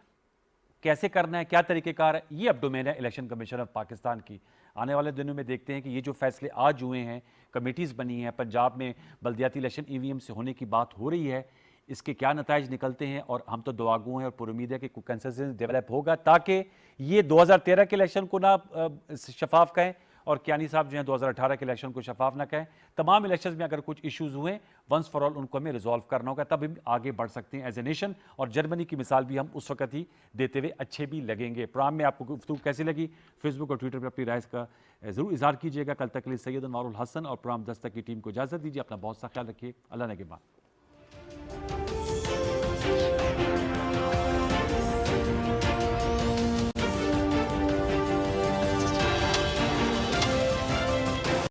कैसे करना है, क्या तरीक़ेकार है, ये अब डोमेन है इलेक्शन कमीशन ऑफ पाकिस्तान की। आने वाले दिनों में देखते हैं कि ये जो फैसले आज हुए हैं, कमेटीज़ बनी हैं, पंजाब में बल्दियाती इलेक्शन ईवीएम से होने की बात हो रही है, इसके क्या नताइज निकलते हैं। और हम तो दुआगो हैं और पुरुमीद है कि कोई कंसेंसस डेवलप होगा ताकि ये 2013 के इलेक्शन को ना शफाफ कहें और कियानी साहब जो हैं 2018 के इलेक्शन को शफाफ ना कहें। तमाम इलेक्शन में अगर कुछ इश्यूज़ हुए वंस फॉर ऑल उनको हमें रिजॉल्व करना होगा, तब हम आगे बढ़ सकते हैं एज ए नेशन। और जर्मनी की मिसाल भी हम उस वक्त ही देते हुए अच्छे भी लगेंगे। प्रोग्राम में आपको गुफ्तगू कैसी लगी, फेसबुक और ट्विटर पर अपनी राय का ज़रूर इजहार कीजिएगा। कल तक के लिए सैयद अनवारुल हसन और प्रोग्राम दस्तक की टीम को इजाज़त दीजिए। अपना बहुत सा ख्याल रखिए। अल्लाह ने के बाद।